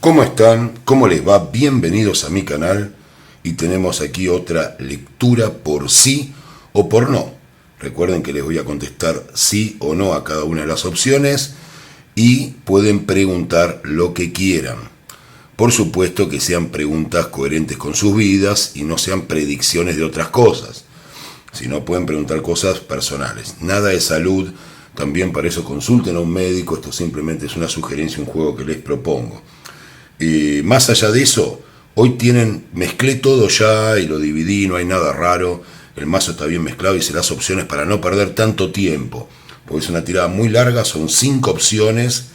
¿Cómo están? ¿Cómo les va? Bienvenidos a mi canal y tenemos aquí otra lectura por sí o por no. Recuerden que les voy a contestar sí o no a cada una de las opciones y pueden preguntar lo que quieran. Por supuesto que sean preguntas coherentes con sus vidas y no sean predicciones de otras cosas. Si no, pueden preguntar cosas personales. Nada de salud, también para eso consulten a un médico. Esto simplemente es una sugerencia, un juego que les propongo. Más allá de eso, hoy mezclé todo ya y lo dividí, no hay nada raro. El mazo está bien mezclado, hice las opciones para no perder tanto tiempo, porque es una tirada muy larga, son 5 opciones.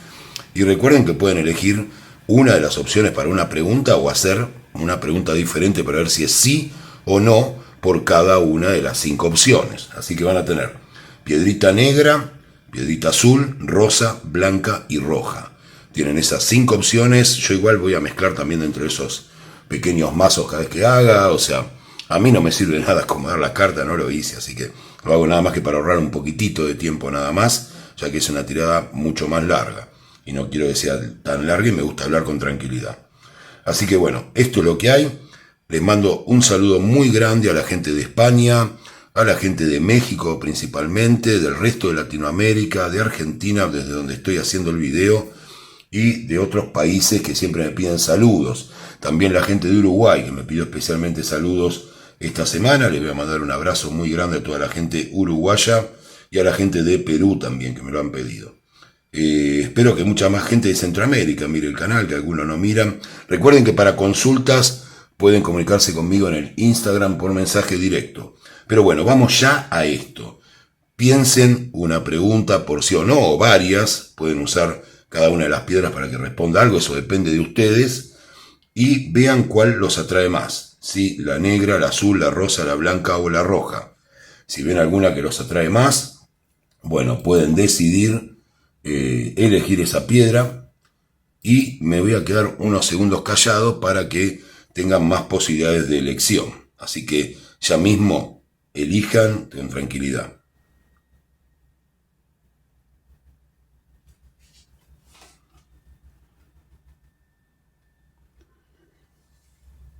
Y recuerden que pueden elegir una de las opciones para una pregunta o hacer una pregunta diferente para ver si es sí o no por cada una de las 5 opciones. Así que van a tener piedrita negra, piedrita azul, rosa, blanca y roja. Tienen esas 5 opciones. Yo igual voy a mezclar también dentro de esos pequeños mazos cada vez que haga. O sea, a mí no me sirve nada acomodar la carta, no lo hice. Así que lo hago nada más que para ahorrar un poquitito de tiempo nada más, ya que es una tirada mucho más larga. Y no quiero que sea tan larga y me gusta hablar con tranquilidad. Así que bueno, esto es lo que hay. Les mando un saludo muy grande a la gente de España, a la gente de México principalmente, del resto de Latinoamérica, de Argentina, desde donde estoy haciendo el video, y de otros países que siempre me piden saludos. También la gente de Uruguay, que me pidió especialmente saludos esta semana. Les voy a mandar un abrazo muy grande a toda la gente uruguaya y a la gente de Perú también, que me lo han pedido. Espero que mucha más gente de Centroamérica mire el canal, que algunos no miran. Recuerden que para consultas pueden comunicarse conmigo en el Instagram por mensaje directo. Pero bueno, vamos ya a esto. Piensen una pregunta por sí o no, o varias. Pueden usar cada una de las piedras para que responda algo, eso depende de ustedes. Y vean cuál los atrae más. ¿Sí? La negra, la azul, la rosa, la blanca o la roja. Si ven alguna que los atrae más, bueno, pueden decidir elegir esa piedra, y me voy a quedar unos segundos callado para que tengan más posibilidades de elección. Así que ya mismo elijan con tranquilidad.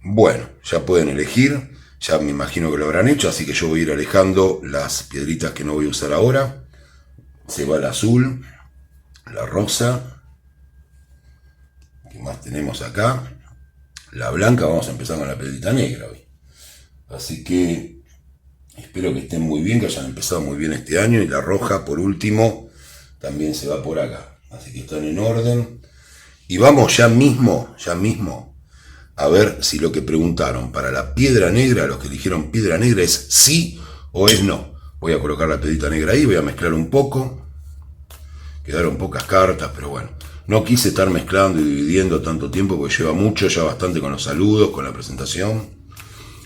Bueno, ya pueden elegir, ya me imagino que lo habrán hecho, así que yo voy a ir alejando las piedritas que no voy a usar ahora. Se va el azul, la rosa, ¿qué más tenemos acá? La blanca. Vamos a empezar con la piedrita negra hoy. Así que espero que estén muy bien, que hayan empezado muy bien este año. Y la roja, por último, también se va por acá. Así que están en orden. Y vamos ya mismo, a ver si lo que preguntaron para la piedra negra, los que eligieron piedra negra, es sí o es no. Voy a colocar la piedrita negra ahí, voy a mezclar un poco. Quedaron pocas cartas, pero bueno, no quise estar mezclando y dividiendo tanto tiempo porque lleva mucho, ya bastante con los saludos, con la presentación.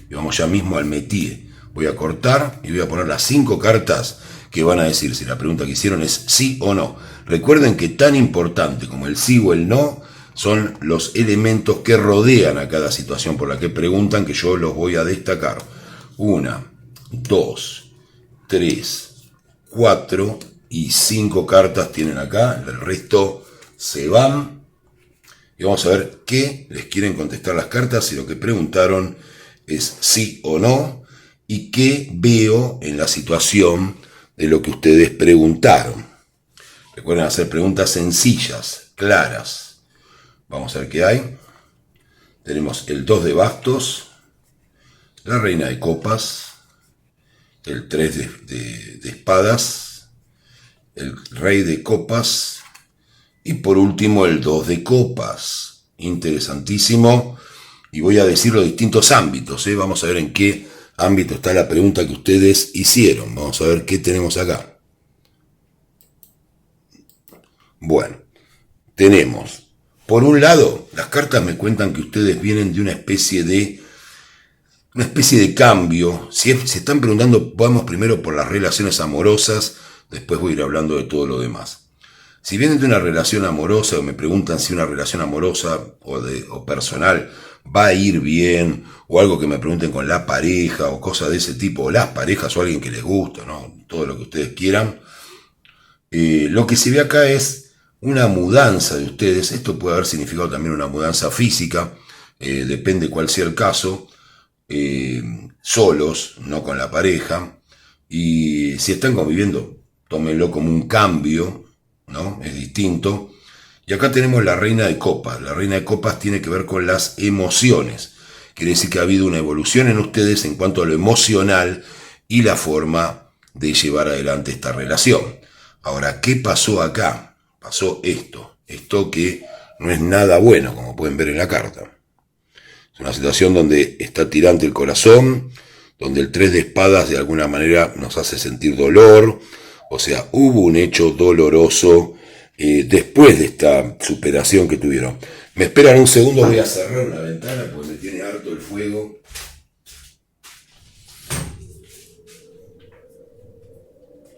Y vamos ya mismo al métier. Voy a cortar y voy a poner las 5 cartas que van a decir si la pregunta que hicieron es sí o no. Recuerden que tan importante como el sí o el no son los elementos que rodean a cada situación por la que preguntan, que yo los voy a destacar. 1, 2, 3, 4 y 5 cartas tienen acá. El resto se van. Y vamos a ver qué les quieren contestar las cartas, si lo que preguntaron es sí o no, y qué veo en la situación de lo que ustedes preguntaron. Recuerden hacer preguntas sencillas, claras. Vamos a ver qué hay. Tenemos el 2 de bastos, la reina de copas, el 3 de espadas, el rey de copas y por último el 2 de copas. Interesantísimo. Y voy a decir los distintos ámbitos. Vamos a ver en qué ámbito está la pregunta que ustedes hicieron. Vamos a ver qué tenemos acá. Bueno, tenemos, por un lado, las cartas me cuentan que ustedes vienen de una especie de cambio. Si se están preguntando, vamos primero por las relaciones amorosas, después voy a ir hablando de todo lo demás. Si vienen de una relación amorosa o me preguntan si una relación amorosa o personal va a ir bien, o algo que me pregunten con la pareja o cosas de ese tipo, o las parejas o alguien que les gusta, ¿no? Todo lo que ustedes quieran. Lo que se ve acá es una mudanza de ustedes. Esto puede haber significado también una mudanza física, depende cuál sea el caso, solos, no con la pareja. Y si están conviviendo, tómenlo como un cambio, ¿no? Es distinto. Y acá tenemos la reina de copas. La reina de copas tiene que ver con las emociones. Quiere decir que ha habido una evolución en ustedes en cuanto a lo emocional y la forma de llevar adelante esta relación. Ahora, ¿qué pasó acá? Pasó esto que no es nada bueno, como pueden ver en la carta. Es una situación donde está tirante el corazón, donde el 3 de espadas de alguna manera nos hace sentir dolor, o sea, hubo un hecho doloroso después de esta superación que tuvieron. Me esperan un segundo, voy a cerrar una ventana porque me tiene harto el fuego.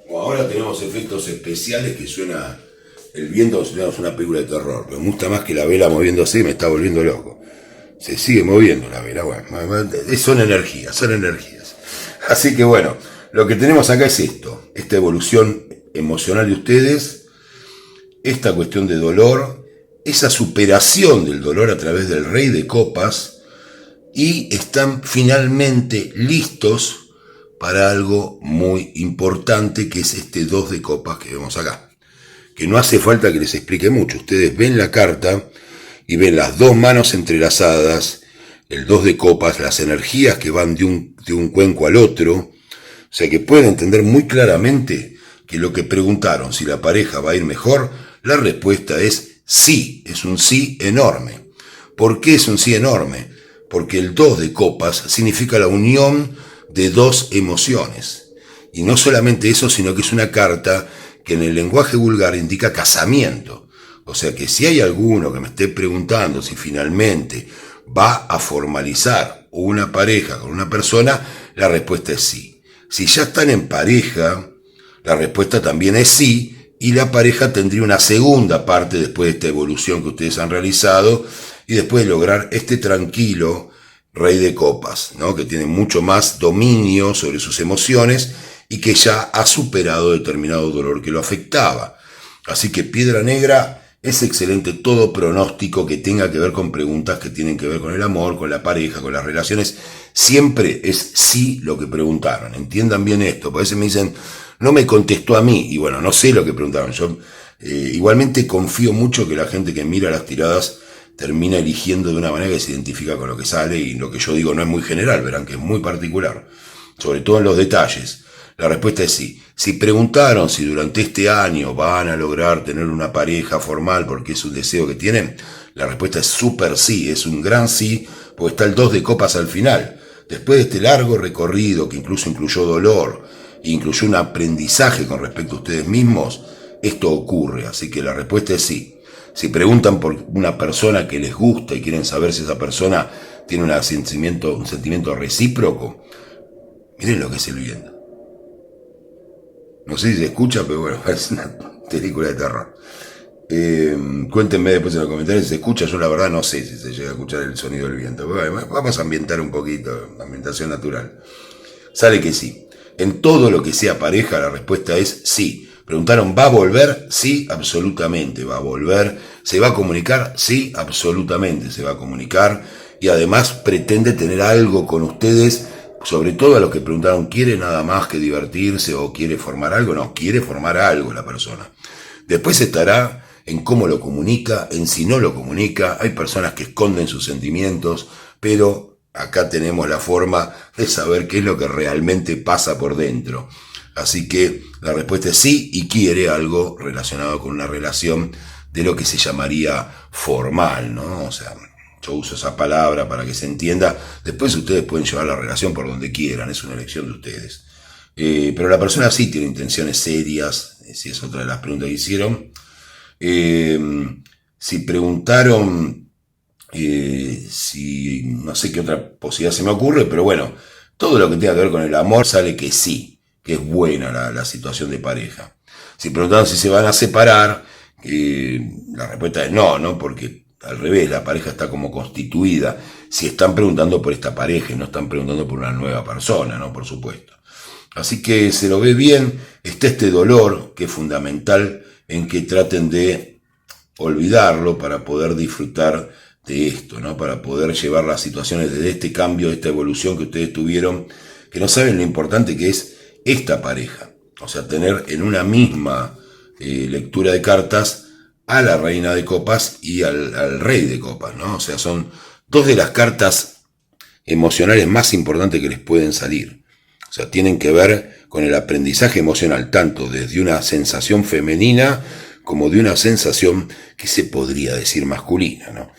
Ahora tenemos efectos especiales que suena el viento, es una película de terror. Me gusta más que la vela moviéndose, me está volviendo loco. Se sigue moviendo la vela, bueno, son energías. Así que bueno, lo que tenemos acá es esto, esta evolución emocional de ustedes, esta cuestión de dolor, esa superación del dolor a través del rey de copas, y están finalmente listos para algo muy importante, que es este 2 de copas que vemos acá. Que no hace falta que les explique mucho. Ustedes ven la carta y ven las dos manos entrelazadas, el 2 de copas, las energías que van de un cuenco al otro. O sea que pueden entender muy claramente que lo que preguntaron, si la pareja va a ir mejor, la respuesta es sí, es un sí enorme. ¿Por qué es un sí enorme? Porque el 2 de copas significa la unión de dos emociones. Y no solamente eso, sino que es una carta que en el lenguaje vulgar indica casamiento. O sea que si hay alguno que me esté preguntando si finalmente va a formalizar una pareja con una persona, la respuesta es sí. Si ya están en pareja, la respuesta también es sí, y la pareja tendría una segunda parte después de esta evolución que ustedes han realizado, y después de lograr este tranquilo rey de copas, ¿no? Que tiene mucho más dominio sobre sus emociones y que ya ha superado determinado dolor que lo afectaba. Así que Piedra Negra es excelente todo pronóstico que tenga que ver con preguntas que tienen que ver con el amor, con la pareja, con las relaciones. Siempre es sí lo que preguntaron. Entiendan bien esto. Porque a veces me dicen, no me contestó a mí. Y bueno, no sé lo que preguntaron. Yo igualmente confío mucho que la gente que mira las tiradas termina eligiendo de una manera que se identifica con lo que sale, y lo que yo digo no es muy general, verán que es muy particular, sobre todo en los detalles. La respuesta es sí. Si preguntaron si durante este año van a lograr tener una pareja formal porque es un deseo que tienen, la respuesta es súper sí, es un gran sí, porque está el 2 de copas al final. Después de este largo recorrido que incluso incluyó dolor, e incluyó un aprendizaje con respecto a ustedes mismos, esto ocurre, así que la respuesta es sí. Si preguntan por una persona que les gusta y quieren saber si esa persona tiene un sentimiento recíproco, miren lo que es el viento. No sé si se escucha, pero bueno, es una película de terror. Cuéntenme después en los comentarios si se escucha. Yo la verdad no sé si se llega a escuchar el sonido del viento. Bueno, vamos a ambientar un poquito, ambientación natural. Sale que sí. En todo lo que sea pareja, la respuesta es sí. Preguntaron, ¿va a volver? Sí, absolutamente va a volver. ¿Se va a comunicar? Sí, absolutamente se va a comunicar. Y además pretende tener algo con ustedes, sobre todo a los que preguntaron, ¿quiere nada más que divertirse o quiere formar algo? No, quiere formar algo la persona. Después estará en cómo lo comunica, en si no lo comunica. Hay personas que esconden sus sentimientos, pero acá tenemos la forma de saber qué es lo que realmente pasa por dentro. Así que la respuesta es sí, y quiere algo relacionado con una relación de lo que se llamaría formal, ¿no? O sea, yo uso esa palabra para que se entienda. Después ustedes pueden llevar la relación por donde quieran, es una elección de ustedes. Pero la persona sí tiene intenciones serias, si es otra de las preguntas que hicieron. Si preguntaron si no sé qué otra posibilidad se me ocurre, pero bueno, todo lo que tenga que ver con el amor sale que sí, que es buena la situación de pareja. Si preguntaron si se van a separar, la respuesta es no, porque al revés, la pareja está como constituida. Si están preguntando por esta pareja y no están preguntando por una nueva persona, ¿no? Por supuesto. Así que se lo ve bien, está este dolor que es fundamental en que traten de olvidarlo para poder disfrutar de esto, ¿no? Para poder llevar las situaciones de este cambio, de esta evolución que ustedes tuvieron, que no saben lo importante que es esta pareja. O sea, tener en una misma lectura de cartas a la reina de copas y al rey de copas, ¿no? O sea, son dos de las cartas emocionales más importantes que les pueden salir. O sea, tienen que ver con el aprendizaje emocional, tanto desde una sensación femenina como de una sensación que se podría decir masculina, ¿no?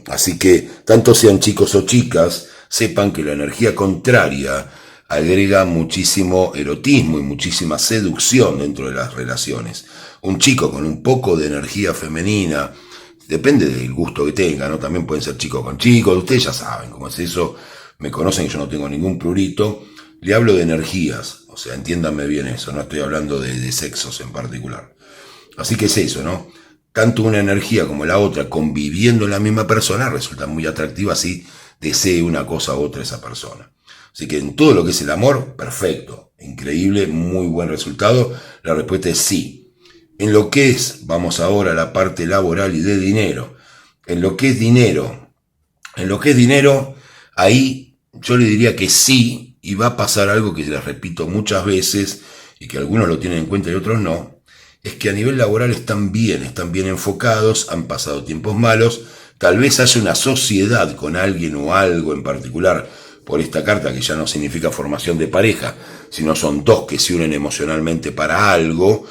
Así que, tanto sean chicos o chicas, sepan que la energía contraria agrega muchísimo erotismo y muchísima seducción dentro de las relaciones. Un chico con un poco de energía femenina, depende del gusto que tenga, ¿no? También pueden ser chicos con chicos, ustedes ya saben cómo es eso, me conocen, yo no tengo ningún prurito, le hablo de energías, o sea, entiéndanme bien eso, no estoy hablando de sexos en particular. Así que es eso, ¿no? Tanto una energía como la otra conviviendo en la misma persona resulta muy atractiva si desee una cosa u otra esa persona. Así que en todo lo que es el amor, perfecto, increíble, muy buen resultado. La respuesta es sí. En lo que es, vamos ahora a la parte laboral y de dinero. En lo que es dinero, ahí yo le diría que sí, y va a pasar algo que les repito muchas veces, y que algunos lo tienen en cuenta y otros no, es que a nivel laboral están bien enfocados, han pasado tiempos malos, tal vez haya una sociedad con alguien o algo en particular, por esta carta que ya no significa formación de pareja, sino son dos que se unen emocionalmente para algo,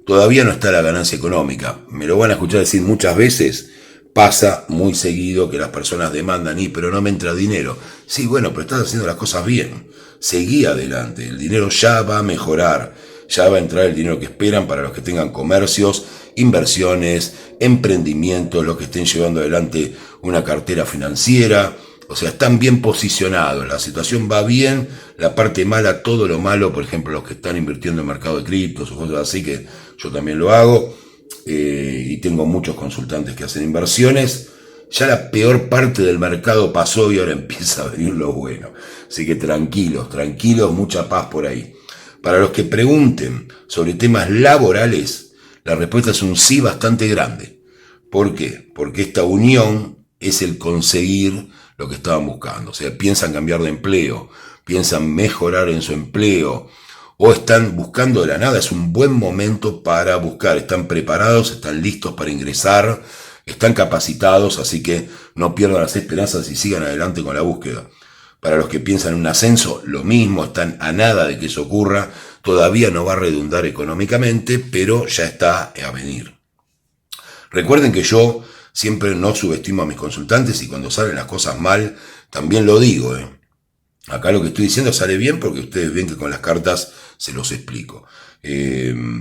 todavía no está la ganancia económica. Me lo van a escuchar decir muchas veces, pasa muy seguido que las personas demandan, pero no me entra dinero. Sí, bueno, pero estás haciendo las cosas bien, seguí adelante, el dinero ya va a mejorar, ya va a entrar el dinero que esperan para los que tengan comercios, inversiones, emprendimientos, los que estén llevando adelante una cartera financiera. O sea, están bien posicionados, la situación va bien, la parte mala, todo lo malo, por ejemplo, los que están invirtiendo en mercado de criptos o cosas así, que yo también lo hago, y tengo muchos consultantes que hacen inversiones, ya la peor parte del mercado pasó y ahora empieza a venir lo bueno. Así que tranquilos, mucha paz por ahí. Para los que pregunten sobre temas laborales, la respuesta es un sí bastante grande. ¿Por qué? Porque esta unión es el conseguir lo que estaban buscando. O sea, piensan cambiar de empleo, piensan mejorar en su empleo, o están buscando de la nada. Es un buen momento para buscar. Están preparados, están listos para ingresar, están capacitados, así que no pierdan las esperanzas y sigan adelante con la búsqueda. Para los que piensan en un ascenso, lo mismo, están a nada de que eso ocurra. Todavía no va a redundar económicamente, pero ya está a venir. Recuerden que yo siempre no subestimo a mis consultantes, y cuando salen las cosas mal, también lo digo. Acá lo que estoy diciendo sale bien porque ustedes ven que con las cartas se los explico.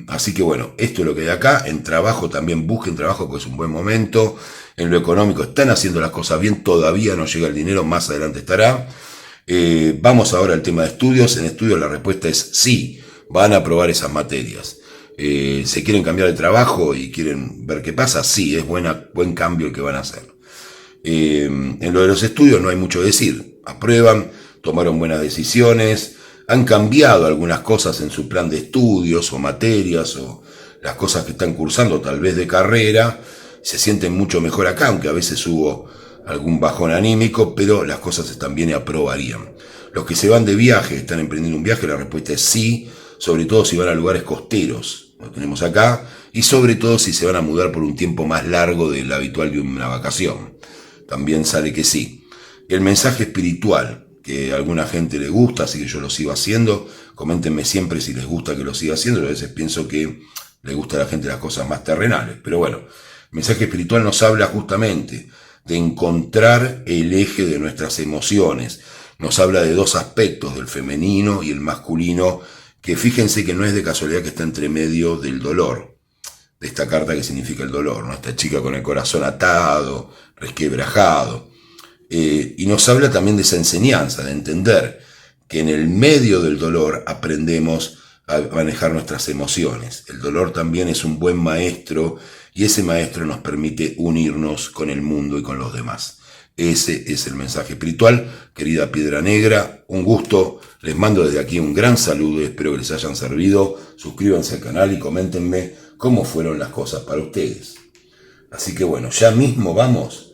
Así que bueno, esto es lo que hay acá. En trabajo también busquen trabajo porque es un buen momento. En lo económico están haciendo las cosas bien, todavía no llega el dinero, más adelante estará. Vamos ahora al tema de estudios. En estudios la respuesta es sí, van a aprobar esas materias. ¿Se quieren cambiar de trabajo y quieren ver qué pasa? Sí, es buen cambio el que van a hacer. En lo de los estudios no hay mucho que decir. Aprueban, tomaron buenas decisiones, han cambiado algunas cosas en su plan de estudios o materias o las cosas que están cursando, tal vez de carrera, se sienten mucho mejor acá, aunque a veces hubo algún bajón anímico, pero las cosas están bien y aprobarían. Los que se van de viaje, están emprendiendo un viaje, la respuesta es sí, sobre todo si van a lugares costeros, lo tenemos acá, y sobre todo si se van a mudar por un tiempo más largo del habitual de una vacación. También sale que sí. El mensaje espiritual, que a alguna gente le gusta, así que yo lo sigo haciendo, coméntenme siempre si les gusta que lo siga haciendo, a veces pienso que le gusta a la gente las cosas más terrenales, pero bueno, el mensaje espiritual nos habla justamente de encontrar el eje de nuestras emociones, nos habla de dos aspectos, del femenino y el masculino, que fíjense que no es de casualidad que está entre medio del dolor, de esta carta que significa el dolor, ¿no? Esta chica con el corazón atado, resquebrajado, y nos habla también de esa enseñanza, de entender que en el medio del dolor aprendemos a manejar nuestras emociones. El dolor también es un buen maestro, y ese maestro nos permite unirnos con el mundo y con los demás. Ese es el mensaje espiritual. Querida Piedra Negra, un gusto. Les mando desde aquí un gran saludo y espero que les hayan servido. Suscríbanse al canal y coméntenme cómo fueron las cosas para ustedes. Así que bueno, ya mismo vamos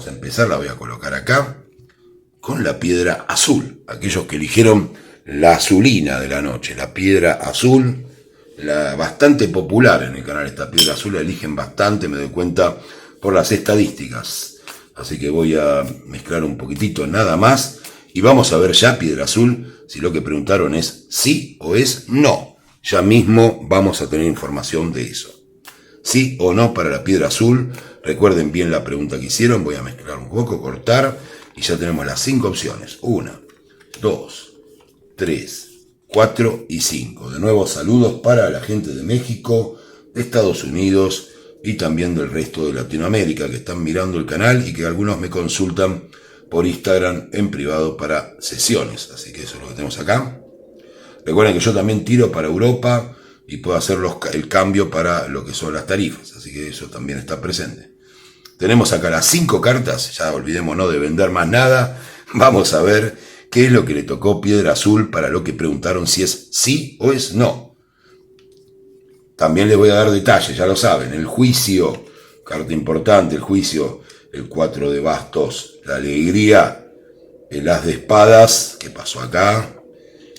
a empezar, la voy a colocar acá, con la piedra azul. Aquellos que eligieron la azulina de la noche, la piedra azul, bastante popular en el canal esta piedra azul, la eligen bastante, me doy cuenta por las estadísticas. Así que voy a mezclar un poquitito nada más y vamos a ver ya piedra azul, si lo que preguntaron es sí o es no. Ya mismo vamos a tener información de eso. Sí o no para la piedra azul. Recuerden bien la pregunta que hicieron. Voy a mezclar un poco, cortar y ya tenemos las 5 opciones. 1, 2, 3, 4 y 5. De nuevo saludos para la gente de México, de Estados Unidos y también del resto de Latinoamérica que están mirando el canal y que algunos me consultan por Instagram en privado para sesiones. Así que eso es lo que tenemos acá. Recuerden que yo también tiro para Europa y puedo hacer el cambio para lo que son las tarifas. Así que eso también está presente. Tenemos acá las 5 cartas. Ya olvidémonos de vender más nada. Vamos a ver qué es lo que le tocó piedra azul para lo que preguntaron si es sí o es no. También les voy a dar detalles, ya lo saben. El juicio, carta importante, el juicio, el 4 de bastos, la alegría, el as de espadas, que pasó acá,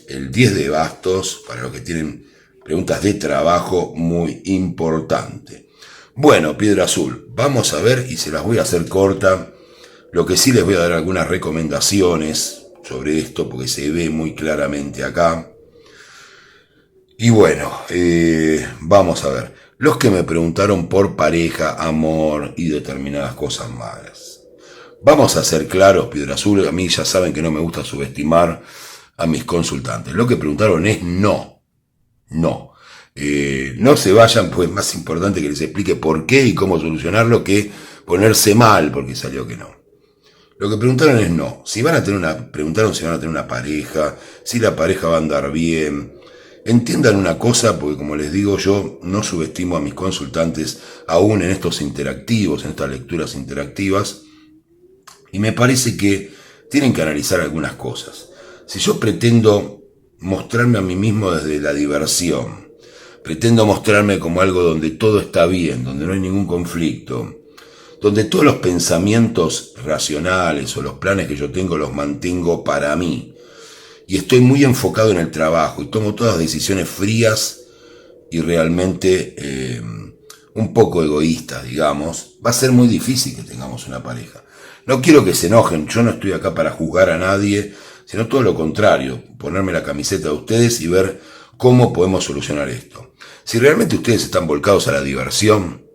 el 10 de bastos, para los que tienen preguntas de trabajo, muy importante. Bueno, piedra azul, vamos a ver y se las voy a hacer corta. Lo que sí les voy a dar algunas recomendaciones sobre esto, porque se ve muy claramente acá. Y bueno, vamos a ver. Los que me preguntaron por pareja, amor y determinadas cosas malas. Vamos a ser claros, piedra azul, a mí ya saben que no me gusta subestimar a mis consultantes. Lo que preguntaron es no. No. No se vayan, pues es más importante que les explique por qué y cómo solucionarlo que ponerse mal porque salió que no. Lo que preguntaron es no. Si van a tener preguntaron si van a tener una pareja, si la pareja va a andar bien. Entiendan una cosa, porque como les digo, yo no subestimo a mis consultantes aún en estos interactivos, en estas lecturas interactivas, y me parece que tienen que analizar algunas cosas. Si yo pretendo mostrarme a mí mismo desde la diversión, pretendo mostrarme como algo donde todo está bien, donde no hay ningún conflicto, donde todos los pensamientos racionales o los planes que yo tengo los mantengo para mí, y estoy muy enfocado en el trabajo y tomo todas las decisiones frías y realmente un poco egoístas, digamos, va a ser muy difícil que tengamos una pareja. No quiero que se enojen, yo no estoy acá para juzgar a nadie, sino todo lo contrario, ponerme la camiseta de ustedes y ver cómo podemos solucionar esto. Si realmente ustedes están volcados a la diversión,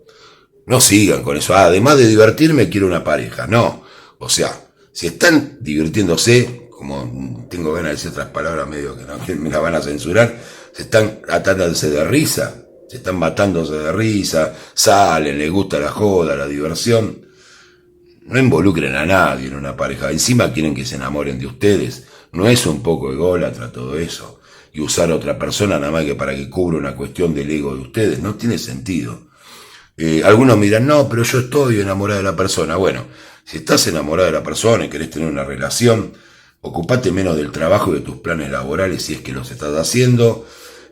no sigan con eso. Además de divertirme, quiero una pareja. No, o sea, si están divirtiéndose, como tengo ganas de decir otras palabras medio que me la van a censurar, se están atándose de risa, se están matándose de risa, salen, les gusta la joda, la diversión. No involucren a nadie en una pareja. Encima quieren que se enamoren de ustedes. ¿No es un poco ególatra todo eso? Y usar a otra persona nada más que para que cubra una cuestión del ego de ustedes. No tiene sentido. Algunos me dirán, no, pero yo estoy enamorado de la persona. Bueno, si estás enamorado de la persona y querés tener una relación, ocupate menos del trabajo y de tus planes laborales si es que los estás haciendo.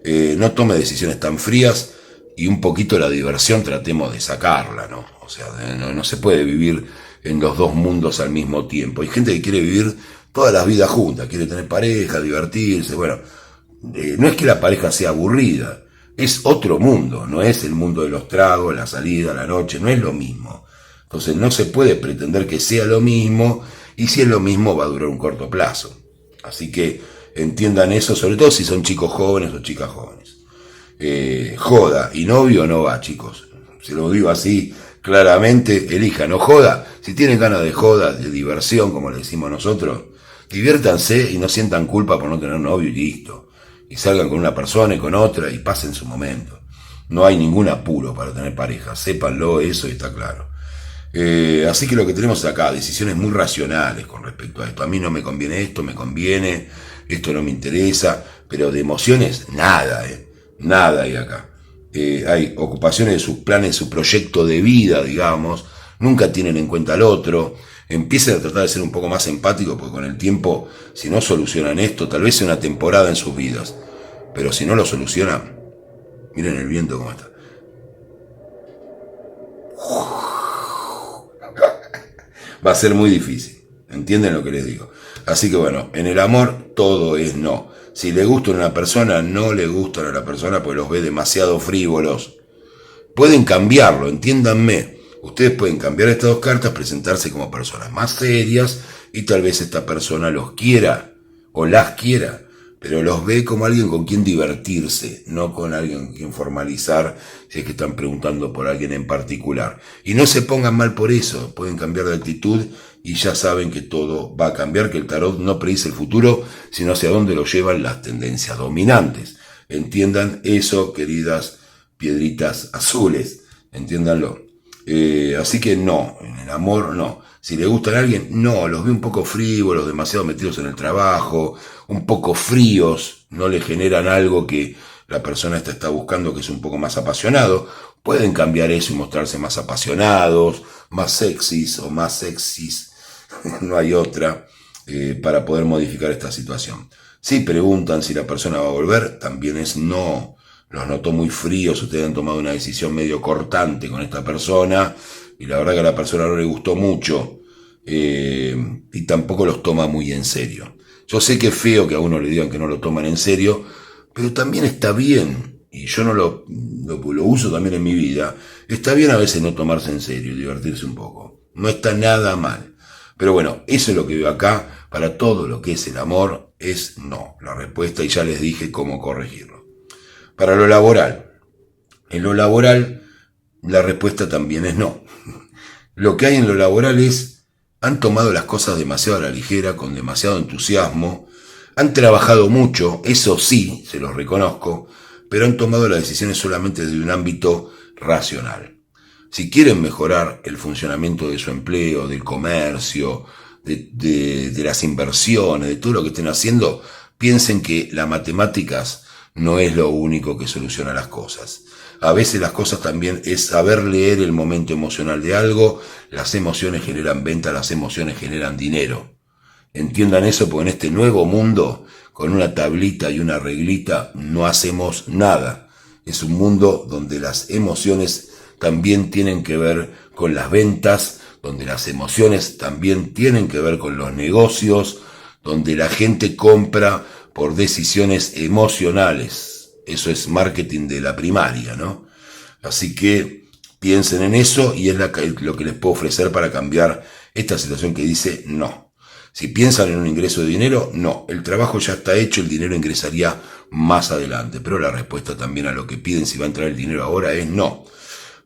No tome decisiones tan frías y un poquito la diversión tratemos de sacarla, ¿no? O sea, no se puede vivir en los dos mundos al mismo tiempo. Hay gente que quiere vivir todas las vidas juntas, quiere tener pareja, divertirse. Bueno, no es que la pareja sea aburrida, es otro mundo, no es el mundo de los tragos, la salida, la noche, no es lo mismo. Entonces no se puede pretender que sea lo mismo, y si es lo mismo va a durar un corto plazo. Así que entiendan eso, sobre todo si son chicos jóvenes o chicas jóvenes. Joda y novio no va, chicos. Se lo digo así claramente, elijan o joda. Si tienen ganas de joda, de diversión, como le decimos nosotros, diviértanse y no sientan culpa por no tener novio y listo. Y salgan con una persona y con otra y pasen su momento. No hay ningún apuro para tener pareja, sépanlo, eso está claro. Así que lo que tenemos acá, decisiones muy racionales con respecto a esto. A mí no me conviene esto, me conviene, esto no me interesa, pero de emociones nada, nada hay acá. Hay ocupaciones de sus planes, de su proyecto de vida, digamos, nunca tienen en cuenta al otro. Empiecen a tratar de ser un poco más empáticos, porque con el tiempo, si no solucionan esto, tal vez sea una temporada en sus vidas, pero si no lo solucionan, miren el viento cómo está. Va a ser muy difícil. ¿Entienden lo que les digo? Así que bueno, en el amor todo es no. Si le gustan a una persona, no le gustan a la persona porque los ve demasiado frívolos. Pueden cambiarlo, entiéndanme. Ustedes pueden cambiar estas dos cartas, presentarse como personas más serias y tal vez esta persona los quiera o las quiera, pero los ve como alguien con quien divertirse, no con alguien con quien formalizar, si es que están preguntando por alguien en particular. Y no se pongan mal por eso, pueden cambiar de actitud y ya saben que todo va a cambiar, que el tarot no predice el futuro, sino hacia dónde lo llevan las tendencias dominantes. Entiendan eso, queridas piedritas azules, entiéndanlo. Así que no, en el amor no. Si le gustan a alguien, no, los ve un poco frívolos, demasiado metidos en el trabajo, un poco fríos, no le generan algo que la persona esta está buscando, que es un poco más apasionado. Pueden cambiar eso y mostrarse más apasionados, más sexys o más sexys, no hay otra, para poder modificar esta situación. Si preguntan si la persona va a volver, también es no. Los noto muy fríos, ustedes han tomado una decisión medio cortante con esta persona y la verdad que a la persona no le gustó mucho y tampoco los toma muy en serio. Yo sé que es feo que a uno le digan que no lo toman en serio, pero también está bien, y yo no lo uso también en mi vida, está bien a veces no tomarse en serio y divertirse un poco. No está nada mal. Pero bueno, eso es lo que veo acá. Para todo lo que es el amor es no. La respuesta, y ya les dije cómo corregirlo. Para lo laboral. En lo laboral, la respuesta también es no. Lo que hay en lo laboral es, han tomado las cosas demasiado a la ligera, con demasiado entusiasmo, han trabajado mucho, eso sí, se los reconozco, pero han tomado las decisiones solamente desde un ámbito racional. Si quieren mejorar el funcionamiento de su empleo, del comercio, de las inversiones, de todo lo que estén haciendo, piensen que las matemáticas no es lo único que soluciona las cosas. A veces las cosas también es saber leer el momento emocional de algo. Las emociones generan venta, las emociones generan dinero. Entiendan eso, porque en este nuevo mundo, con una tablita y una reglita, no hacemos nada. Es un mundo donde las emociones también tienen que ver con las ventas, donde las emociones también tienen que ver con los negocios, donde la gente compra por decisiones emocionales. Eso es marketing de la primaria, ¿no? Así que piensen en eso y es lo que les puedo ofrecer para cambiar esta situación que dice no. Si piensan en un ingreso de dinero, no. El trabajo ya está hecho, el dinero ingresaría más adelante. Pero la respuesta también a lo que piden, si va a entrar el dinero ahora, es no.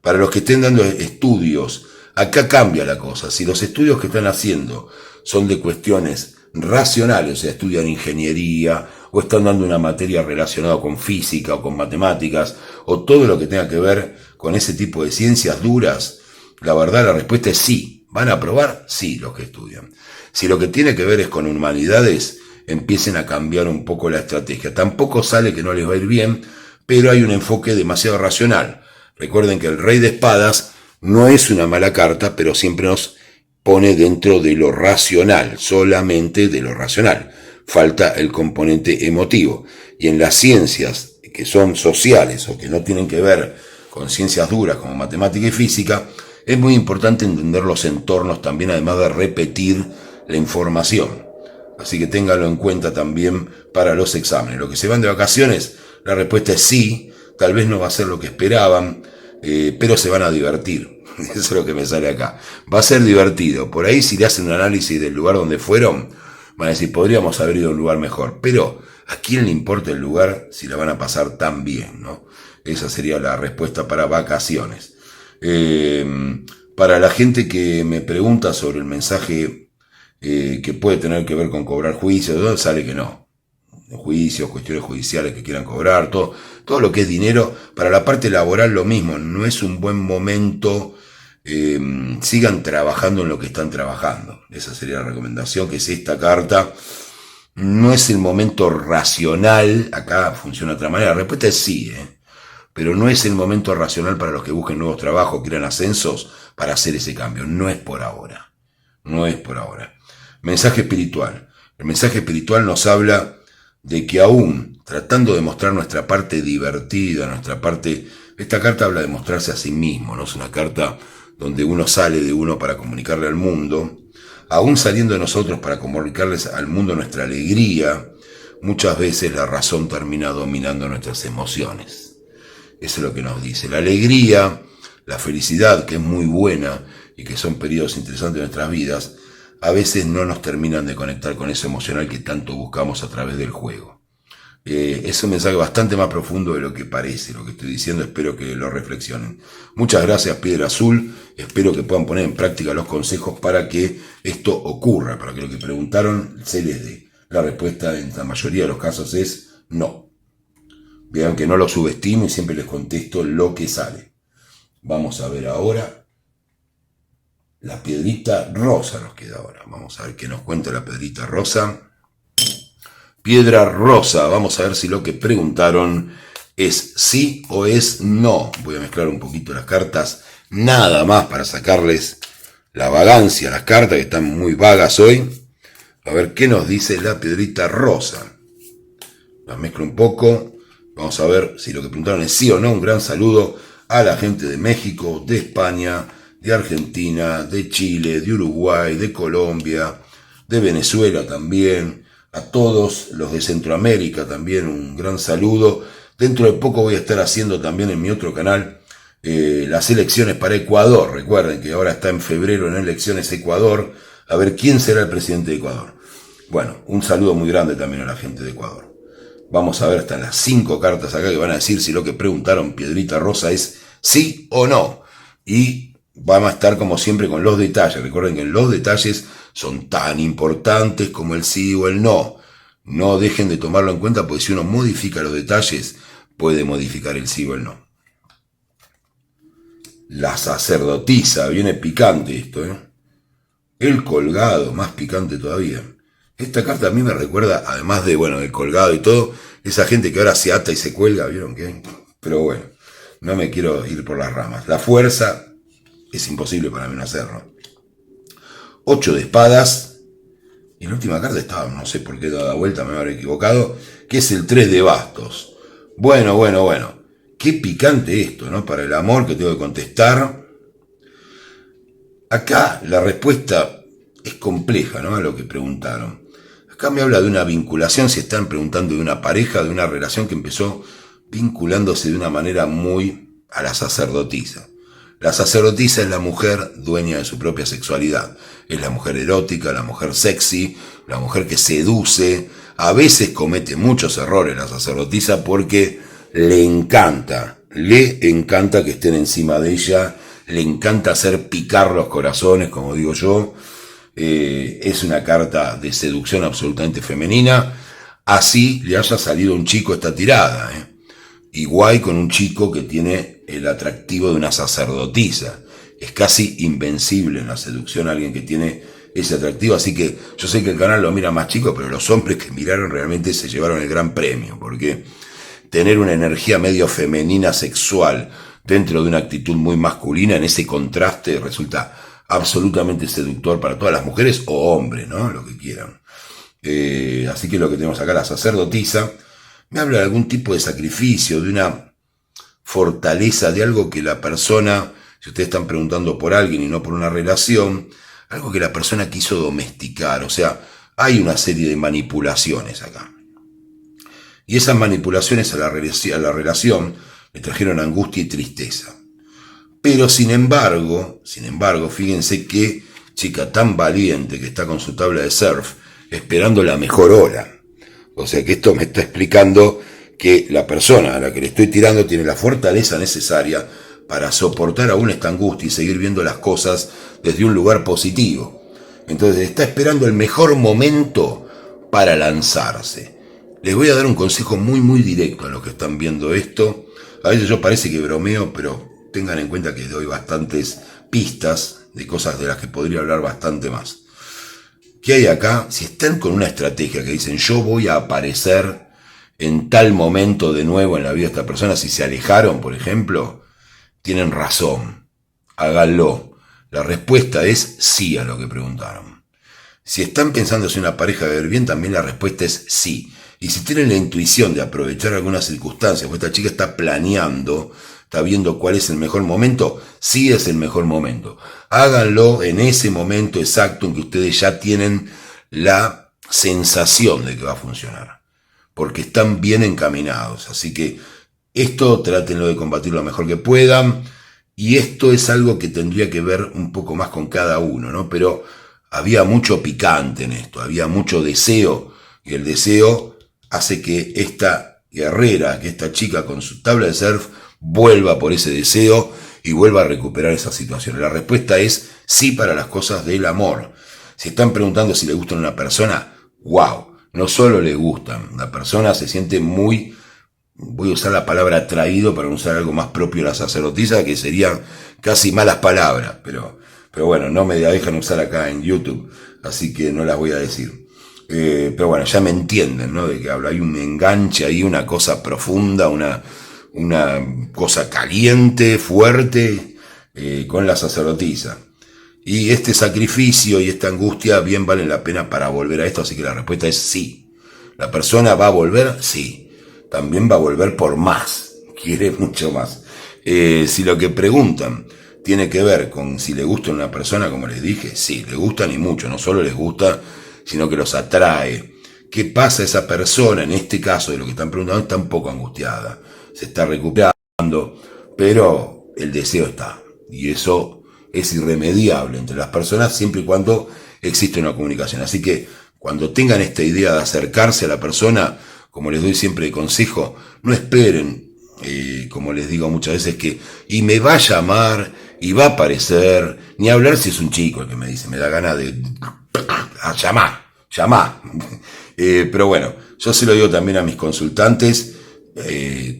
Para los que estén dando estudios, acá cambia la cosa. Si los estudios que están haciendo son de cuestiones racionales, o sea, estudian ingeniería o están dando una materia relacionada con física o con matemáticas o todo lo que tenga que ver con ese tipo de ciencias duras, la verdad la respuesta es sí. ¿Van a aprobar? Sí, los que estudian. Si lo que tiene que ver es con humanidades, empiecen a cambiar un poco la estrategia. Tampoco sale que no les va a ir bien, pero hay un enfoque demasiado racional. Recuerden que el rey de espadas no es una mala carta, pero siempre nos pone dentro de lo racional, solamente de lo racional. Falta el componente emotivo. Y en las ciencias que son sociales o que no tienen que ver con ciencias duras como matemática y física, es muy importante entender los entornos también, además de repetir la información. Así que ténganlo en cuenta también para los exámenes. Los que se van de vacaciones, la respuesta es sí. Tal vez no va a ser lo que esperaban, pero se van a divertir. Eso es lo que me sale acá. Va a ser divertido. Por ahí, si le hacen un análisis del lugar donde fueron, van a decir, podríamos haber ido a un lugar mejor. Pero, ¿a quién le importa el lugar si la van a pasar tan bien, no? Esa sería la respuesta para vacaciones. Para la gente que me pregunta sobre el mensaje que puede tener que ver con cobrar juicios, sale que no. Juicios, cuestiones judiciales que quieran cobrar, todo lo que es dinero. Para la parte laboral lo mismo, no es un buen momento. Sigan trabajando en lo que están trabajando. Esa sería la recomendación, que es esta carta. No es el momento racional, acá funciona de otra manera. La respuesta es sí, pero no es el momento racional para los que busquen nuevos trabajos, quieran ascensos, para hacer ese cambio. No es por ahora. No es por ahora. Mensaje espiritual. El mensaje espiritual nos habla de que aún tratando de mostrar nuestra parte divertida, nuestra parte... Esta carta habla de mostrarse a sí mismo, no es una carta donde uno sale de uno para comunicarle al mundo, aún saliendo de nosotros para comunicarles al mundo nuestra alegría, muchas veces la razón termina dominando nuestras emociones. Eso es lo que nos dice. La alegría, la felicidad, que es muy buena y que son periodos interesantes de nuestras vidas, a veces no nos terminan de conectar con eso emocional que tanto buscamos a través del juego. Es un mensaje bastante más profundo de lo que parece, lo que estoy diciendo, espero que lo reflexionen. Muchas gracias, Piedra Azul, espero que puedan poner en práctica los consejos para que esto ocurra, para que lo que preguntaron se les dé. La respuesta en la mayoría de los casos es no. Vean que no lo subestimo y siempre les contesto lo que sale. Vamos a ver ahora. La piedrita rosa nos queda ahora. Vamos a ver qué nos cuenta la piedrita rosa. Piedra rosa, vamos a ver si lo que preguntaron es sí o es no. Voy a mezclar un poquito las cartas, nada más para sacarles la vagancia a las cartas que están muy vagas hoy. A ver qué nos dice la piedrita rosa. Las mezclo un poco. Vamos a ver si lo que preguntaron es sí o no. Un gran saludo a la gente de México, de España, de Argentina, de Chile, de Uruguay, de Colombia, de Venezuela también. A todos los de Centroamérica también un gran saludo. Dentro de poco voy a estar haciendo también en mi otro canal las elecciones para Ecuador. Recuerden que ahora está en febrero en elecciones Ecuador. A ver quién será el presidente de Ecuador. Bueno, un saludo muy grande también a la gente de Ecuador. Vamos a ver, están las 5 cartas acá que van a decir si lo que preguntaron Piedrita Rosa es sí o no. Y vamos a estar como siempre con los detalles. Recuerden que los detalles son tan importantes como el sí o el no. No dejen de tomarlo en cuenta porque si uno modifica los detalles puede modificar el sí o el no. La sacerdotisa, viene picante esto, ¿eh? El colgado, más picante todavía. Esta carta a mí me recuerda, además de, bueno, el colgado y todo, esa gente que ahora se ata y se cuelga, ¿vieron qué? Pero bueno, no me quiero ir por las ramas. La fuerza es imposible para mí no hacerlo. 8 de espadas. Y la última carta estaba, no sé por qué dada vuelta, me habré equivocado, que es el 3 de bastos. Bueno. Qué picante esto, ¿no? Para el amor que tengo que contestar. Acá la respuesta es compleja, ¿no? A lo que preguntaron. Acá me habla de una vinculación, si están preguntando de una pareja, de una relación que empezó vinculándose de una manera muy a la sacerdotisa. La sacerdotisa es la mujer dueña de su propia sexualidad. Es la mujer erótica, la mujer sexy, la mujer que seduce. A veces comete muchos errores la sacerdotisa porque le encanta que estén encima de ella, le encanta hacer picar los corazones, como digo yo. Es una carta de seducción absolutamente femenina. Así le haya salido un chico esta tirada, Igual con un chico que tiene el atractivo de una sacerdotisa. Es casi invencible en la seducción alguien que tiene ese atractivo. Así que yo sé que el canal lo mira más chico, pero los hombres que miraron realmente se llevaron el gran premio. Porque tener una energía medio femenina sexual dentro de una actitud muy masculina, en ese contraste, resulta absolutamente seductor para todas las mujeres o hombres, ¿no? Lo que quieran. Así que lo que tenemos acá, la sacerdotisa, me habla de algún tipo de sacrificio, de una fortaleza, de algo que la persona, si ustedes están preguntando por alguien y no por una relación, algo que la persona quiso domesticar. O sea, hay una serie de manipulaciones acá. Y esas manipulaciones a la relación le trajeron angustia y tristeza. Pero sin embargo, fíjense qué chica tan valiente que está con su tabla de surf esperando la mejor ola. O sea que esto me está explicando que la persona a la que le estoy tirando tiene la fortaleza necesaria para soportar aún esta angustia y seguir viendo las cosas desde un lugar positivo. Entonces está esperando el mejor momento para lanzarse. Les voy a dar un consejo muy directo a los que están viendo esto. A veces yo parece que bromeo, pero tengan en cuenta que doy bastantes pistas de cosas de las que podría hablar bastante más. ¿Qué hay acá? Si están con una estrategia que dicen yo voy a aparecer en tal momento de nuevo en la vida de esta persona, si se alejaron, por ejemplo, tienen razón, háganlo. La respuesta es sí a lo que preguntaron. Si están pensando si una pareja debe ver bien, también la respuesta es sí. Y si tienen la intuición de aprovechar algunas circunstancias, pues esta chica está planeando está viendo cuál es el mejor momento, sí es el mejor momento. Háganlo en ese momento exacto en que ustedes ya tienen la sensación de que va a funcionar, porque están bien encaminados. Así que esto trátenlo de combatir lo mejor que puedan, y esto es algo que tendría que ver un poco más con cada uno, ¿no? Pero había mucho picante en esto, había mucho deseo, y el deseo hace que esta guerrera, que esta chica con su tabla de surf vuelva por ese deseo y vuelva a recuperar esa situación. La respuesta es sí para las cosas del amor. Si están preguntando si le gustan a una persona, wow, no solo le gustan, la persona se siente muy, voy a usar la palabra atraído para usar algo más propio de la sacerdotisa, que serían casi malas palabras, pero bueno, no me dejan usar acá en YouTube, así que no las voy a decir. Pero bueno, ya me entienden, ¿no? De que hablo. Hay un enganche ahí, una cosa profunda, una cosa caliente, fuerte, con la sacerdotisa. Y este sacrificio y esta angustia bien valen la pena para volver a esto, así que la respuesta es sí. ¿La persona va a volver? Sí. También va a volver por más, quiere mucho más. Si lo que preguntan tiene que ver con si le gusta a una persona, como les dije, sí, le gustan y mucho, no solo les gusta, sino que los atrae. ¿Qué pasa a esa persona? En este caso de lo que están preguntando, está un poco angustiada, se está recuperando, pero el deseo está, y eso es irremediable entre las personas siempre y cuando existe una comunicación. Así que cuando tengan esta idea de acercarse a la persona, como les doy siempre de consejo, no esperen, como les digo muchas veces, que y me va a llamar y va a aparecer, ni hablar si es un chico el que me dice, me da ganas de llamar. Pero bueno, yo se lo digo también a mis consultantes,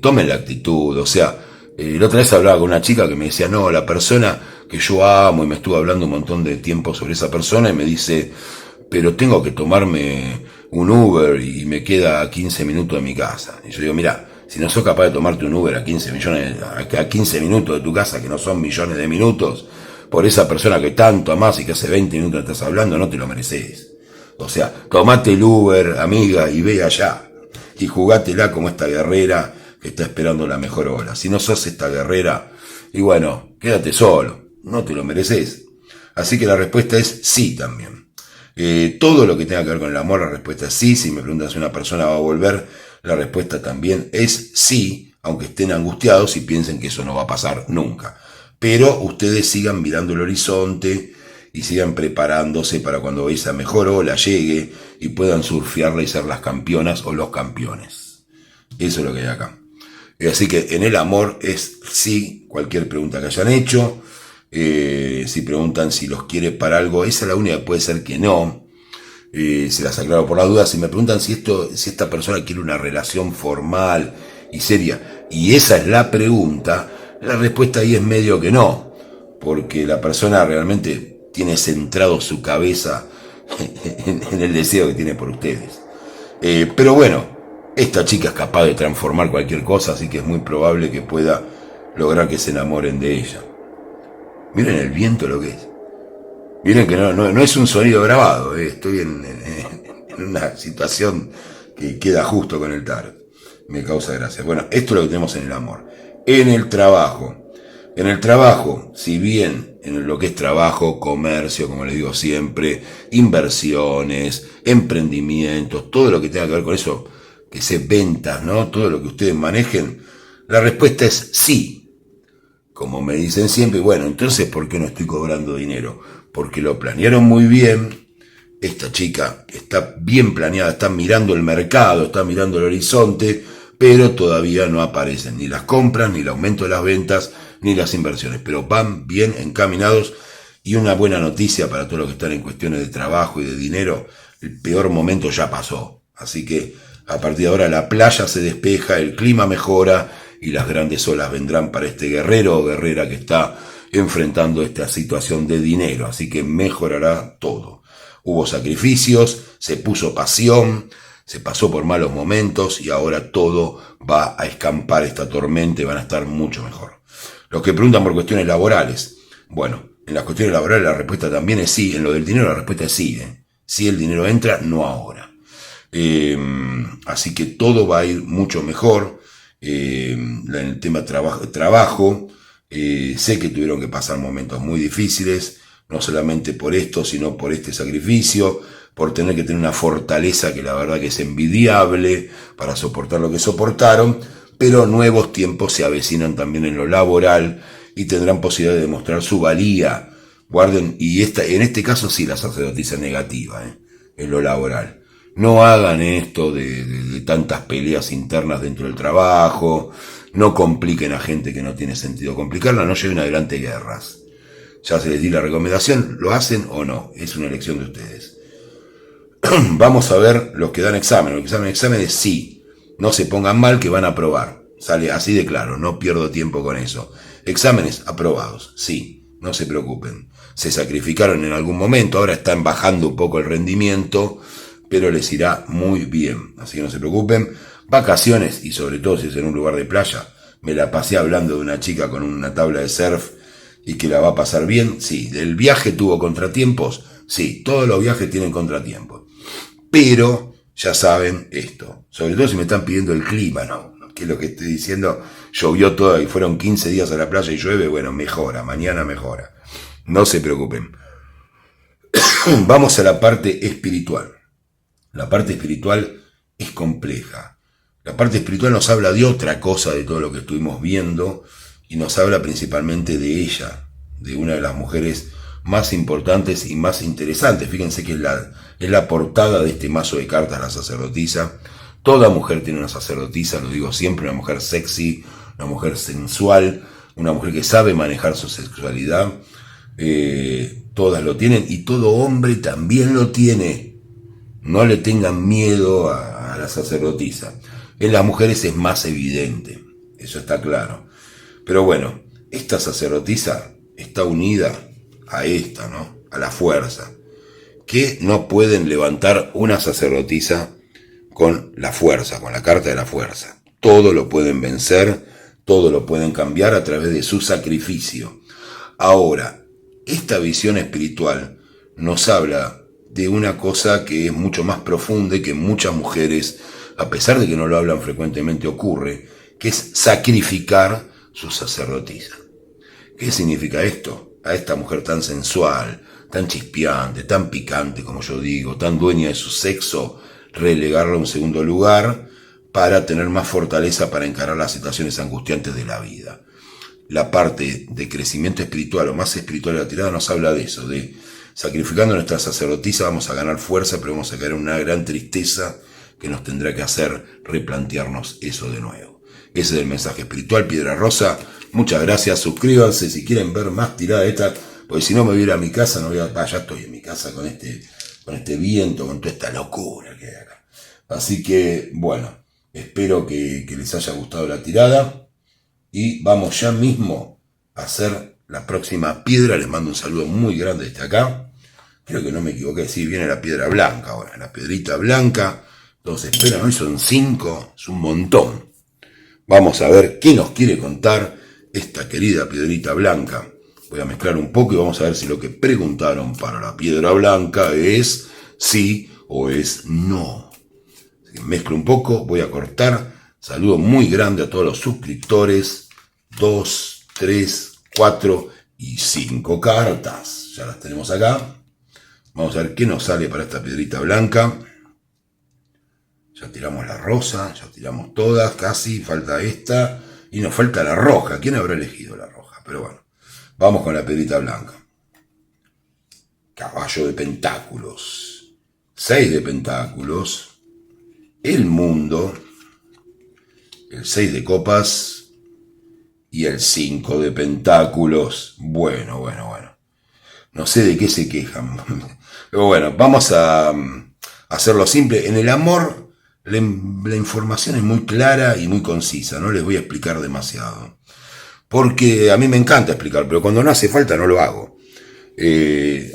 tomen la actitud, o sea, la otra vez hablaba con una chica que me decía, no, la persona que yo amo, y me estuvo hablando un montón de tiempo sobre esa persona, y me dice, pero tengo que tomarme un Uber y me queda a 15 minutos de mi casa. Y yo digo, mira, si no sos capaz de tomarte un Uber a 15 minutos de tu casa, que no son millones de minutos, por esa persona que tanto amás y que hace 20 minutos estás hablando, no te lo mereces. O sea, tomate el Uber, amiga, y ve allá. Y jugátela como esta guerrera que está esperando la mejor hora. Si no sos esta guerrera, y bueno, quédate solo, no te lo mereces. Así que la respuesta es sí también. Todo lo que tenga que ver con el amor, la respuesta es sí. Si me preguntan si una persona va a volver, la respuesta también es sí, aunque estén angustiados y piensen que eso no va a pasar nunca. Pero ustedes sigan mirando el horizonte y sigan preparándose para cuando esa mejor ola llegue y puedan surfearla y ser las campeonas o los campeones. Eso es lo que hay acá. Así que en el amor es sí, cualquier pregunta que hayan hecho. Si preguntan si los quiere para algo, esa es la única que puede ser que no. Se las aclaro por la duda. Si me preguntan si esta persona quiere una relación formal y seria, y esa es la pregunta, la respuesta ahí es medio que no, porque la persona realmente tiene centrado su cabeza en el deseo que tiene por ustedes. Pero bueno, esta chica es capaz de transformar cualquier cosa, así que es muy probable que pueda lograr que se enamoren de ella. Miren el viento lo que es. Miren que no es un sonido grabado, estoy en una situación que queda justo con el tarot. Me causa gracia. Bueno, esto es lo que tenemos en el amor. En el trabajo. En el trabajo, si bien en lo que es trabajo, comercio, como les digo siempre, inversiones, emprendimientos, todo lo que tenga que ver con eso, que sea ventas, ¿no? Todo lo que ustedes manejen, la respuesta es sí. Como me dicen siempre, bueno, entonces, ¿por qué no estoy cobrando dinero? Porque lo planearon muy bien, esta chica está bien planeada, está mirando el mercado, está mirando el horizonte, pero todavía no aparecen ni las compras, ni el aumento de las ventas, ni las inversiones, pero van bien encaminados. Y una buena noticia para todos los que están en cuestiones de trabajo y de dinero, el peor momento ya pasó, así que a partir de ahora la playa se despeja, el clima mejora y las grandes olas vendrán para este guerrero o guerrera que está enfrentando esta situación de dinero, así que mejorará todo. Hubo sacrificios, se puso pasión, se pasó por malos momentos y ahora todo va a escampar esta tormenta y van a estar mucho mejor. Los que preguntan por cuestiones laborales, bueno, en las cuestiones laborales la respuesta también es sí, en lo del dinero la respuesta es sí, si el dinero entra, no ahora. Así que todo va a ir mucho mejor. en el tema trabajo, sé que tuvieron que pasar momentos muy difíciles, no solamente por esto, sino por este sacrificio, por tener que tener una fortaleza que la verdad que es envidiable para soportar lo que soportaron, pero nuevos tiempos se avecinan también en lo laboral y tendrán posibilidad de demostrar su valía. Guarden, y en este caso sí la sacerdotisa negativa, en lo laboral. No hagan esto de tantas peleas internas dentro del trabajo, no compliquen a gente que no tiene sentido complicarla, no lleven adelante guerras. Ya se les di la recomendación, ¿lo hacen o no? Es una elección de ustedes. Vamos a ver los que dan examen. Los que dan exámenes, sí. No se pongan mal que van a aprobar. Sale así de claro, no pierdo tiempo con eso. Exámenes aprobados, sí, no se preocupen. Se sacrificaron en algún momento, ahora están bajando un poco el rendimiento, pero les irá muy bien, así que no se preocupen. Vacaciones, y sobre todo si es en un lugar de playa, me la pasé hablando de una chica con una tabla de surf y que la va a pasar bien, sí. ¿El viaje tuvo contratiempos? Sí, todos los viajes tienen contratiempos. Pero ya saben esto, sobre todo si me están pidiendo el clima, ¿no? Que es lo que estoy diciendo, llovió todo y fueron 15 días a la playa y llueve, bueno, mejora, mañana mejora. No se preocupen. Vamos a la parte espiritual. La parte espiritual es compleja. La parte espiritual nos habla de otra cosa de todo lo que estuvimos viendo y nos habla principalmente de ella, de una de las mujeres más importantes y más interesantes. Fíjense que es la portada de este mazo de cartas, la sacerdotisa. Toda mujer tiene una sacerdotisa, lo digo siempre, una mujer sexy, una mujer sensual, una mujer que sabe manejar su sexualidad. Todas lo tienen y todo hombre también lo tiene. No le tengan miedo a la sacerdotisa. En las mujeres es más evidente, eso está claro. Pero bueno, esta sacerdotisa está unida a esta, ¿no? A la fuerza. Que no pueden levantar una sacerdotisa con la fuerza, con la carta de la fuerza. Todo lo pueden vencer, todo lo pueden cambiar a través de su sacrificio. Ahora, esta visión espiritual nos habla de una cosa que es mucho más profunda y que muchas mujeres, a pesar de que no lo hablan frecuentemente, ocurre, que es sacrificar su sacerdotisa. ¿Qué significa esto? A esta mujer tan sensual, tan chispeante, tan picante, como yo digo, tan dueña de su sexo, relegarla a un segundo lugar para tener más fortaleza para encarar las situaciones angustiantes de la vida. La parte de crecimiento espiritual o más espiritual de la tirada nos habla de eso, de sacrificando nuestra sacerdotisa vamos a ganar fuerza, pero vamos a caer en una gran tristeza que nos tendrá que hacer replantearnos eso de nuevo. Ese es el mensaje espiritual, Piedra Rosa. Muchas gracias, suscríbanse si quieren ver más tiradas de estas, porque si no me voy a ir a mi casa, no voy a, ya estoy en mi casa con este viento, con toda esta locura que hay acá. Así que, bueno, espero que les haya gustado la tirada y vamos ya mismo a hacer la próxima piedra. Les mando un saludo muy grande desde acá. Creo que no me equivoqué, sí, viene la piedra blanca ahora, la piedrita blanca. Entonces, esperan, hoy son 5, es un montón. Vamos a ver qué nos quiere contar esta querida piedrita blanca. Voy a mezclar un poco y vamos a ver si lo que preguntaron para la piedra blanca es sí o es no. Así que mezclo un poco, voy a cortar. Saludo muy grande a todos los suscriptores. 2, 3, 4 y 5 cartas. Ya las tenemos acá. Vamos a ver qué nos sale para esta piedrita blanca. Ya tiramos la rosa, ya tiramos todas, casi, falta esta. Y nos falta la roja. ¿Quién habrá elegido la roja? Pero bueno, vamos con la piedrita blanca. Caballo de pentáculos. 6 de pentáculos. El mundo. El 6 de copas. Y el 5 de pentáculos. Bueno. No sé de qué se quejan. Pero bueno, vamos a hacerlo simple. En el amor, la información es muy clara y muy concisa. No les voy a explicar demasiado. Porque a mí me encanta explicar, pero cuando no hace falta no lo hago.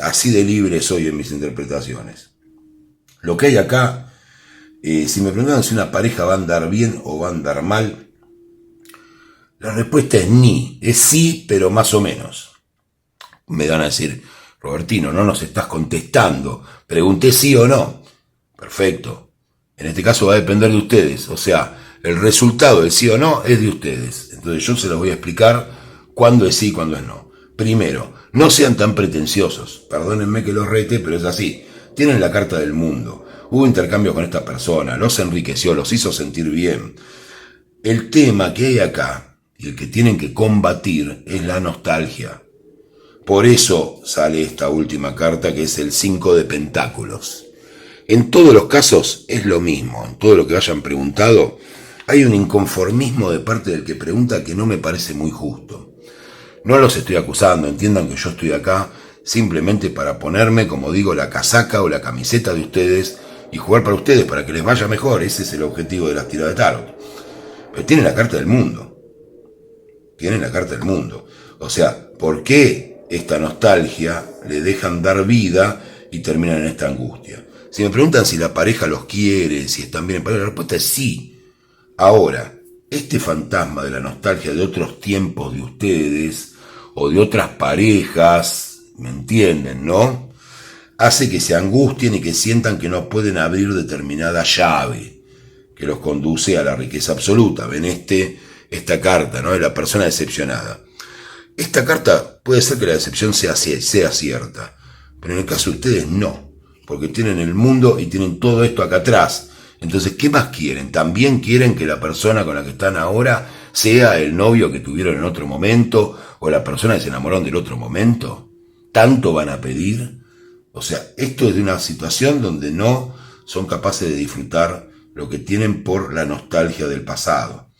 Así de libre soy en mis interpretaciones. Lo que hay acá, si me preguntan si una pareja va a andar bien o va a andar mal, la respuesta es ni. Es sí, pero más o menos. Me van a decir, Robertino, no nos estás contestando. Pregunté sí o no. Perfecto. En este caso va a depender de ustedes. O sea, El resultado del sí o no es de ustedes. Entonces yo se los voy a explicar cuándo es sí y cuándo es no. Primero, no sean tan pretenciosos. Perdónenme que los rete, pero es así. Tienen la carta del mundo. Hubo intercambio con esta persona, los enriqueció, los hizo sentir bien. El tema que hay acá y el que tienen que combatir es la nostalgia. Por eso sale esta última carta, que es el 5 de pentáculos. En todos los casos es lo mismo. En todo lo que hayan preguntado, hay un inconformismo de parte del que pregunta que no me parece muy justo. No los estoy acusando, entiendan que yo estoy acá simplemente para ponerme, como digo, la casaca o la camiseta de ustedes y jugar para ustedes, para que les vaya mejor. Ese es el objetivo de las tiradas de tarot. Pero tienen la carta del mundo. Tienen la carta del mundo. O sea, ¿por qué esta nostalgia le dejan dar vida y terminan en esta angustia? Si me preguntan si la pareja los quiere, si están bien en pareja, la respuesta es sí. Ahora, este fantasma de la nostalgia de otros tiempos de ustedes o de otras parejas, ¿me entienden, no? Hace que se angustien y que sientan que no pueden abrir determinada llave que los conduce a la riqueza absoluta. Ven esta carta, ¿no? De la persona decepcionada. Esta carta puede ser que la decepción sea cierta, pero en el caso de ustedes no, porque tienen el mundo y tienen todo esto acá atrás. Entonces, ¿qué más quieren? ¿También quieren que la persona con la que están ahora sea el novio que tuvieron en otro momento o la persona que se enamoraron del otro momento? ¿Tanto van a pedir? O sea, esto es de una situación donde no son capaces de disfrutar lo que tienen por la nostalgia del pasado.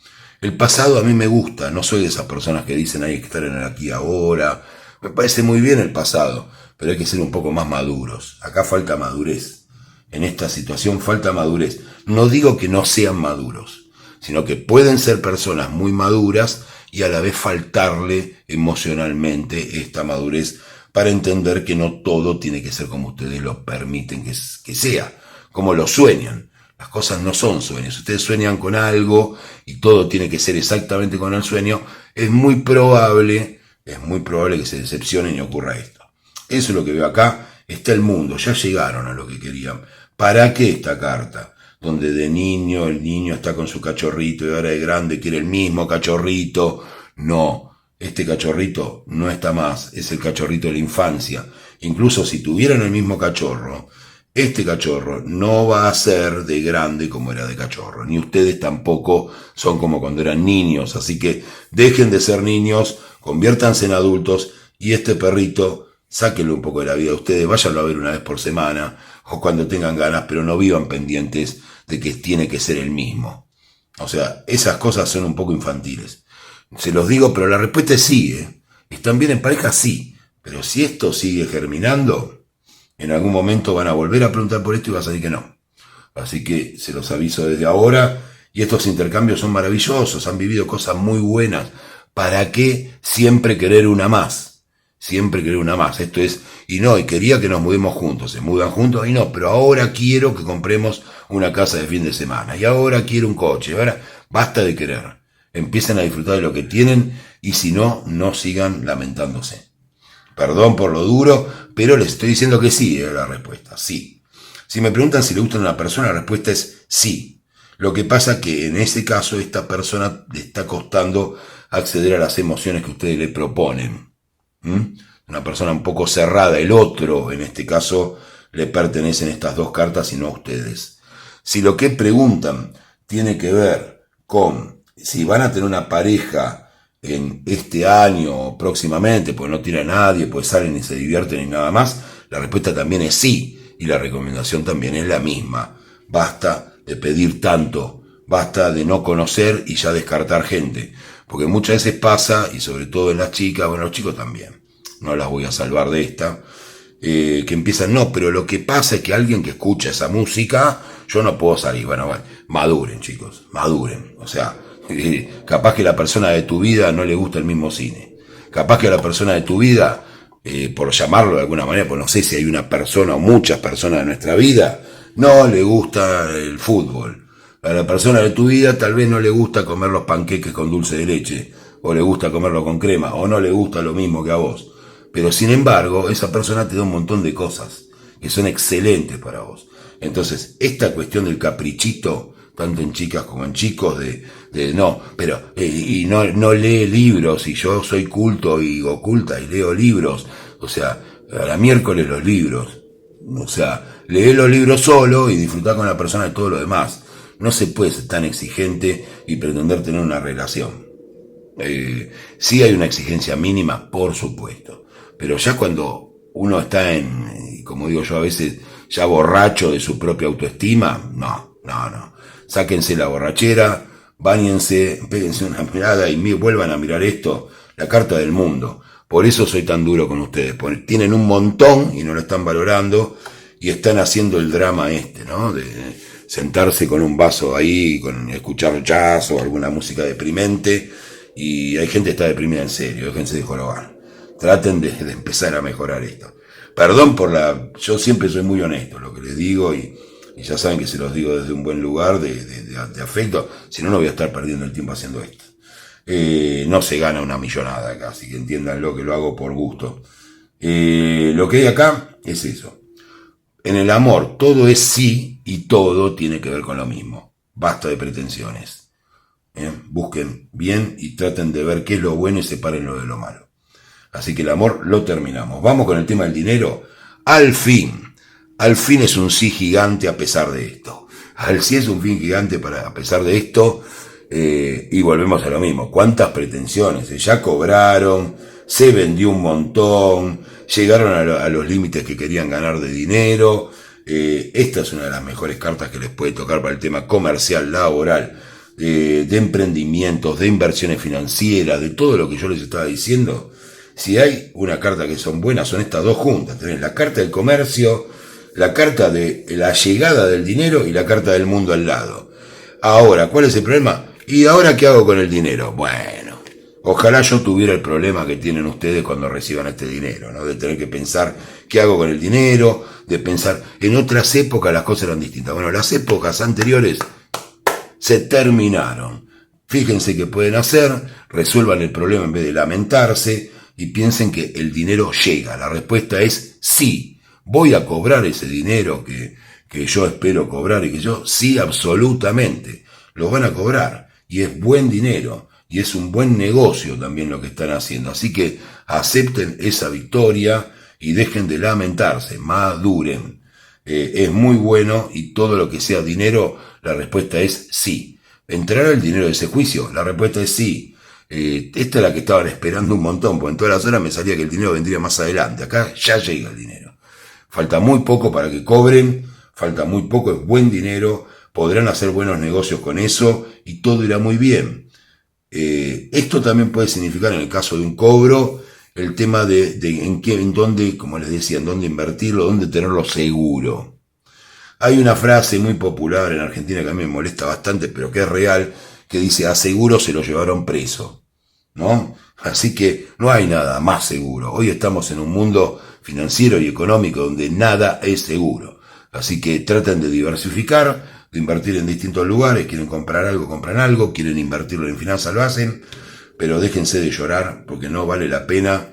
El pasado a mí me gusta, no soy de esas personas que dicen hay que estar en el aquí y ahora. Me parece muy bien el pasado, pero hay que ser un poco más maduros. Acá falta madurez. En esta situación falta madurez. No digo que no sean maduros, sino que pueden ser personas muy maduras y a la vez faltarle emocionalmente esta madurez para entender que no todo tiene que ser como ustedes lo permiten que sea, como lo sueñan. Las cosas no son sueños. Ustedes sueñan con algo y todo tiene que ser exactamente con el sueño. Es muy probable que se decepcionen y ocurra esto. Eso es lo que veo acá. Está el mundo, ya llegaron a lo que querían. ¿Para qué esta carta? Donde de niño el niño está con su cachorrito y ahora de grande quiere el mismo cachorrito. No, este cachorrito no está más, es el cachorrito de la infancia. Incluso si tuvieran el mismo cachorro, este cachorro no va a ser de grande como era de cachorro. Ni ustedes tampoco son como cuando eran niños. Así que dejen de ser niños, conviértanse en adultos y este perrito, sáquenlo un poco de la vida de ustedes, váyanlo a ver una vez por semana o cuando tengan ganas, pero no vivan pendientes de que tiene que ser el mismo. O sea, esas cosas son un poco infantiles. Se los digo, pero la respuesta es sí, ¿eh? ¿Están bien en pareja? Sí. Pero si esto sigue germinando, en algún momento van a volver a preguntar por esto y va a salir que no. Así que se los aviso desde ahora. Y estos intercambios son maravillosos, han vivido cosas muy buenas. ¿Para qué siempre querer una más? Siempre querer una más. Esto es, y quería que nos mudemos juntos. Se mudan juntos, y no, pero ahora quiero que compremos una casa de fin de semana. Y ahora quiero un coche. Ahora, basta de querer. Empiecen a disfrutar de lo que tienen y si no, no sigan lamentándose. Perdón por lo duro, pero les estoy diciendo que sí, es la respuesta, sí. Si me preguntan si le gustan a una persona, la respuesta es sí. Lo que pasa que en ese caso esta persona le está costando acceder a las emociones que ustedes le proponen. Una persona un poco cerrada, el otro, en este caso, le pertenecen estas dos cartas y no a ustedes. Si lo que preguntan tiene que ver con si van a tener una pareja en este año o próximamente, pues no tiene a nadie, pues salen y se divierten y nada más, la respuesta también es sí, y la recomendación también es la misma. Basta de pedir tanto, basta de no conocer y ya descartar gente, porque muchas veces pasa, y sobre todo en las chicas, bueno, los chicos también, no las voy a salvar de esta, que empiezan, no, pero lo que pasa es que alguien que escucha esa música, yo no puedo salir. Bueno, maduren, chicos, maduren. O sea, capaz que la persona de tu vida no le gusta el mismo cine. Capaz que a la persona de tu vida, por llamarlo de alguna manera, pues no sé si hay una persona o muchas personas de nuestra vida, no le gusta el fútbol. A la persona de tu vida tal vez no le gusta comer los panqueques con dulce de leche, o le gusta comerlo con crema, o no le gusta lo mismo que a vos. Pero sin embargo, esa persona te da un montón de cosas que son excelentes para vos. Entonces, esta cuestión del caprichito tanto en chicas como en chicos, y no lee libros, y yo soy culto y oculta y leo libros, o sea, a la miércoles los libros, o sea, lee los libros solo y disfrutar con la persona de todo lo demás. No se puede ser tan exigente y pretender tener una relación. Sí hay una exigencia mínima, por supuesto, pero ya cuando uno está como digo yo a veces, ya borracho de su propia autoestima, no. Sáquense la borrachera, báñense, péguense una mirada y vuelvan a mirar esto, la carta del mundo. Por eso soy tan duro con ustedes, porque tienen un montón y no lo están valorando y están haciendo el drama ¿no? De sentarse con un vaso ahí, con escuchar jazz o alguna música deprimente, y hay gente que está deprimida en serio, déjense de jorobar. Traten de empezar a mejorar esto. Perdón yo siempre soy muy honesto lo que les digo y ya saben que se los digo desde un buen lugar de afecto, si no, no voy a estar perdiendo el tiempo haciendo esto. No se gana una millonada acá, así que entiéndanlo que lo hago por gusto. Lo que hay acá es eso. En el amor todo es sí y todo tiene que ver con lo mismo. Basta de pretensiones. Busquen bien y traten de ver qué es lo bueno y separen lo de lo malo. Así que el amor lo terminamos. Vamos con el tema del dinero. Al fin es un sí gigante a pesar de esto. Al sí es un fin gigante a pesar de esto. Y volvemos a lo mismo. ¿Cuántas pretensiones? Ya cobraron, se vendió un montón, llegaron a los límites que querían ganar de dinero. Esta es una de las mejores cartas que les puede tocar para el tema comercial, laboral, de emprendimientos, de inversiones financieras, de todo lo que yo les estaba diciendo. Si hay una carta que son buenas, son estas dos juntas. Tenés la carta del comercio, la carta de la llegada del dinero y la carta del mundo al lado. Ahora, ¿cuál es el problema? ¿Y ahora qué hago con el dinero? Bueno, ojalá yo tuviera el problema que tienen ustedes cuando reciban este dinero, ¿no? De tener que pensar qué hago con el dinero, de pensar, en otras épocas las cosas eran distintas. Bueno, las épocas anteriores se terminaron. Fíjense qué pueden hacer, resuelvan el problema en vez de lamentarse y piensen que el dinero llega. La respuesta es sí. ¿Voy a cobrar ese dinero que yo espero cobrar y que yo? Sí, absolutamente. Lo van a cobrar. Y es buen dinero. Y es un buen negocio también lo que están haciendo. Así que acepten esa victoria y dejen de lamentarse. Maduren. Es muy bueno y todo lo que sea dinero, la respuesta es sí. ¿Entrará el dinero de ese juicio? La respuesta es sí. Esta es la que estaban esperando un montón, porque en todas las horas me salía que el dinero vendría más adelante. Acá ya llega el dinero. Falta muy poco para que cobren, falta muy poco, es buen dinero, podrán hacer buenos negocios con eso y todo irá muy bien. Esto también puede significar, en el caso de un cobro, el tema de en dónde, como les decía, en dónde invertirlo, dónde tenerlo seguro. Hay una frase muy popular en Argentina que a mí me molesta bastante, pero que es real, que dice: a seguro se lo llevaron preso, ¿no? Así que no hay nada más seguro. Hoy estamos en un mundo financiero y económico donde nada es seguro. Así que traten de diversificar, de invertir en distintos lugares. Quieren comprar algo, compran algo. Quieren invertirlo en finanzas, lo hacen. Pero déjense de llorar porque no vale la pena.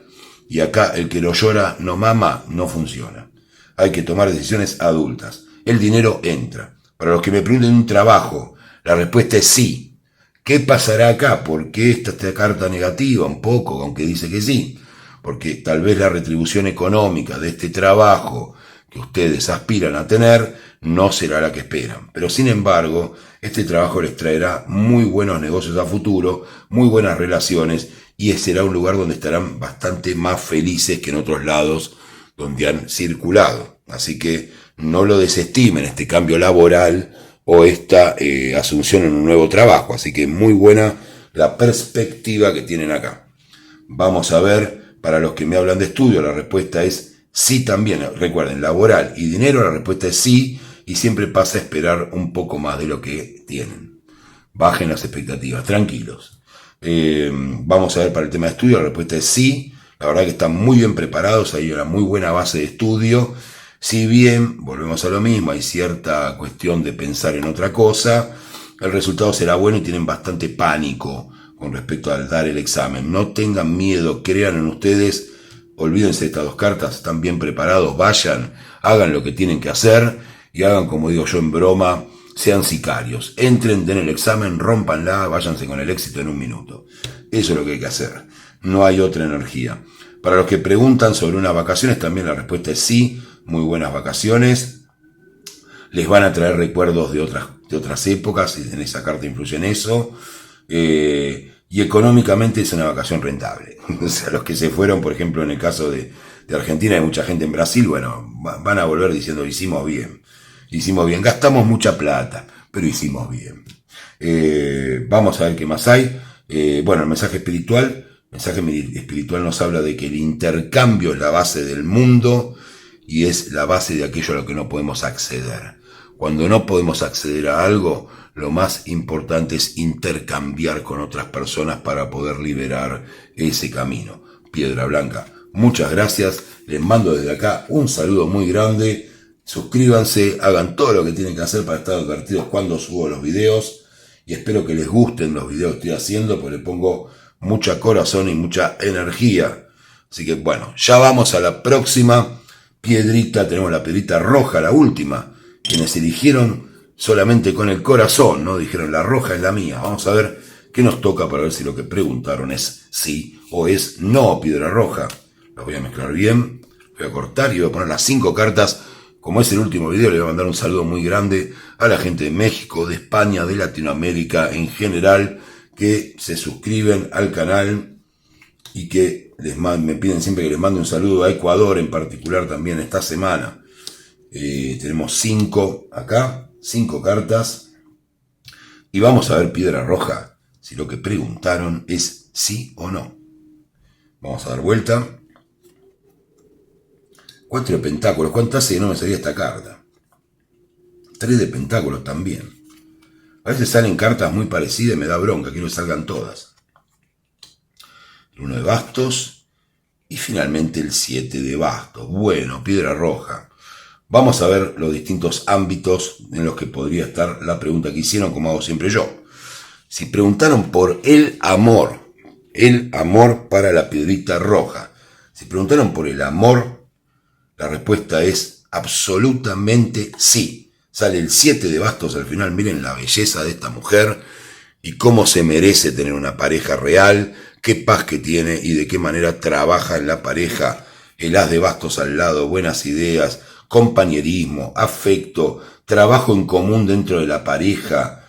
Y acá el que lo llora no mama, no funciona. Hay que tomar decisiones adultas. El dinero entra. Para los que me pregunten un trabajo, la respuesta es sí. ¿Qué pasará acá? ¿Por qué esta carta negativa? Un poco, aunque dice que sí. Porque tal vez la retribución económica de este trabajo que ustedes aspiran a tener no será la que esperan. Pero sin embargo, este trabajo les traerá muy buenos negocios a futuro, muy buenas relaciones, y será un lugar donde estarán bastante más felices que en otros lados donde han circulado. Así que no lo desestimen, este cambio laboral o esta asunción en un nuevo trabajo. Así que muy buena la perspectiva que tienen acá. Vamos a ver, para los que me hablan de estudio, la respuesta es sí también. Recuerden, laboral y dinero, la respuesta es sí, y siempre pasa a esperar un poco más de lo que tienen. Bajen las expectativas, tranquilos. Vamos a ver para el tema de estudio, la respuesta es sí. La verdad que están muy bien preparados, hay una muy buena base de estudio. Si bien, volvemos a lo mismo, hay cierta cuestión de pensar en otra cosa, el resultado será bueno y tienen bastante pánico con respecto al dar el examen. No tengan miedo, crean en ustedes, olvídense de estas dos cartas, están bien preparados, vayan, hagan lo que tienen que hacer y hagan, como digo yo en broma, sean sicarios. Entren, den el examen, rómpanla, váyanse con el éxito en 1 minuto. Eso es lo que hay que hacer. No hay otra energía. Para los que preguntan sobre unas vacaciones, también la respuesta es sí. Muy buenas vacaciones. Les van a traer recuerdos de otras épocas, y en esa carta influye en eso. Y económicamente es una vacación rentable. O sea, los que se fueron, por ejemplo, en el caso de Argentina, hay mucha gente en Brasil, bueno, van a volver diciendo, hicimos bien, gastamos mucha plata, pero hicimos bien. Vamos a ver qué más hay. Bueno, el mensaje espiritual nos habla de que el intercambio es la base del mundo y es la base de aquello a lo que no podemos acceder. Cuando no podemos acceder a algo, lo más importante es intercambiar con otras personas para poder liberar ese camino. Piedra Blanca, muchas gracias. Les mando desde acá un saludo muy grande. Suscríbanse, hagan todo lo que tienen que hacer para estar advertidos cuando subo los videos. Y espero que les gusten los videos que estoy haciendo, porque le pongo mucha corazón y mucha energía. Así que bueno, ya vamos a la próxima piedrita. Tenemos la piedrita roja, la última. Quienes eligieron solamente con el corazón, ¿no? Dijeron, la roja es la mía. Vamos a ver qué nos toca para ver si lo que preguntaron es sí o es no, piedra roja. Las voy a mezclar bien, voy a cortar y voy a poner las 5 cartas. Como es el último video, le voy a mandar un saludo muy grande a la gente de México, de España, de Latinoamérica en general, que se suscriben al canal y que me piden siempre que les mande un saludo a Ecuador en particular también esta semana. Tenemos 5 acá, 5 cartas. Y vamos a ver, piedra roja, si lo que preguntaron es sí o no. Vamos a dar vuelta. 4 de pentáculos. ¿Cuánto hace que no me salía esta carta? 3 de pentáculos también. A veces salen cartas muy parecidas y me da bronca. Quiero que salgan todas. El 1 de bastos. Y finalmente el 7 de bastos. Bueno, piedra roja. Vamos a ver los distintos ámbitos en los que podría estar la pregunta que hicieron, como hago siempre yo. Si preguntaron por el amor para la piedrita roja. Si preguntaron por el amor, la respuesta es absolutamente sí. Sale el 7 de bastos al final. Miren la belleza de esta mujer y cómo se merece tener una pareja real, qué paz que tiene y de qué manera trabaja en la pareja. El as de bastos al lado, buenas ideas, compañerismo, afecto, trabajo en común dentro de la pareja,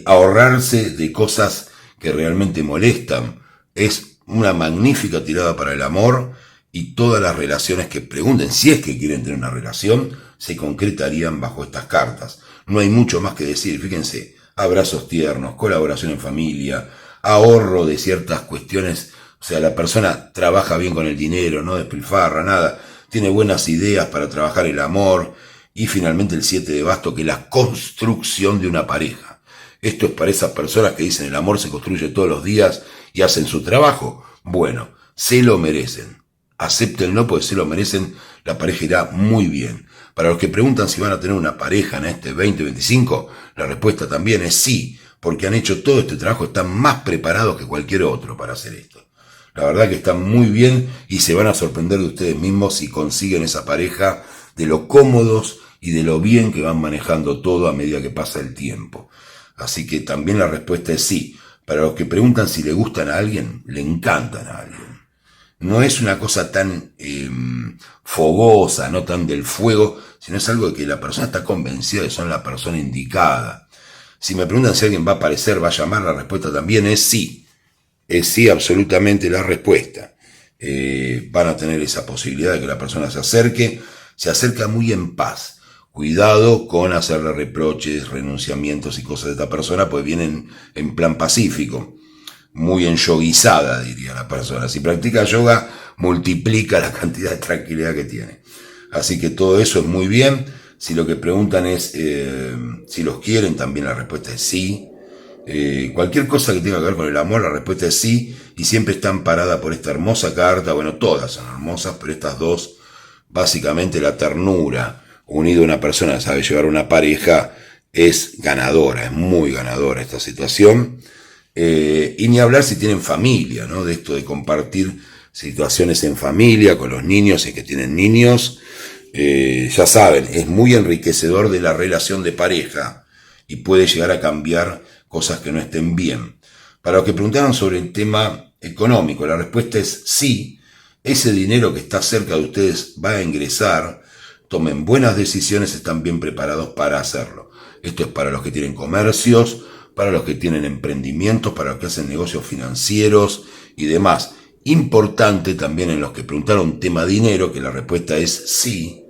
ahorrarse de cosas que realmente molestan. Es una magnífica tirada para el amor y todas las relaciones que pregunten, si es que quieren tener una relación, se concretarían bajo estas cartas. No hay mucho más que decir, fíjense, abrazos tiernos, colaboración en familia, ahorro de ciertas cuestiones, o sea, la persona trabaja bien con el dinero, no despilfarra, nada, tiene buenas ideas para trabajar el amor, y finalmente el 7 de bastos, que es la construcción de una pareja. Esto es para esas personas que dicen el amor se construye todos los días y hacen su trabajo. Bueno, se lo merecen. Acéptenlo porque se lo merecen, la pareja irá muy bien. Para los que preguntan si van a tener una pareja en este 2025, la respuesta también es sí, porque han hecho todo este trabajo, están más preparados que cualquier otro para hacer esto. La verdad que están muy bien y se van a sorprender de ustedes mismos si consiguen esa pareja, de lo cómodos y de lo bien que van manejando todo a medida que pasa el tiempo. Así que también la respuesta es sí. Para los que preguntan si le gustan a alguien, le encantan a alguien. No es una cosa tan fogosa, no tan del fuego, sino es algo de que la persona está convencida de que son la persona indicada. Si me preguntan si alguien va a aparecer, va a llamar, la respuesta también es sí. Es sí, absolutamente la respuesta. Van a tener esa posibilidad de que la persona se acerca muy en paz. Cuidado con hacerle reproches, renunciamientos y cosas de esta persona, pues vienen en plan pacífico. Muy enyoguizada, diría la persona. Si practica yoga, multiplica la cantidad de tranquilidad que tiene. Así que todo eso es muy bien. Si lo que preguntan es si los quieren, también la respuesta es sí. Cualquier cosa que tenga que ver con el amor, la respuesta es sí. Y siempre está amparada por esta hermosa carta. Bueno, todas son hermosas, pero estas dos, básicamente la ternura, unido a una persona que sabe llevar una pareja, es ganadora, es muy ganadora esta situación. Y ni hablar si tienen familia, ¿no? De esto de compartir situaciones en familia con los niños, si es que tienen niños. Ya saben, es muy enriquecedor de la relación de pareja. y puede llegar a cambiar cosas que no estén bien. Para los que preguntaron sobre el tema económico, la respuesta es sí. Ese dinero que está cerca de ustedes va a ingresar. Tomen buenas decisiones, están bien preparados para hacerlo. Esto es para los que tienen comercios, para los que tienen emprendimientos, para los que hacen negocios financieros y demás. Importante también en los que preguntaron tema dinero, que la respuesta es sí,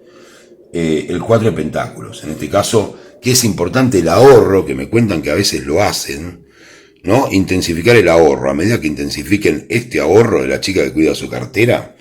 el 4 de pentáculos. En este caso, que es importante el ahorro, que me cuentan que a veces lo hacen, ¿no? Intensificar el ahorro. A medida que intensifiquen este ahorro de la chica que cuida su cartera,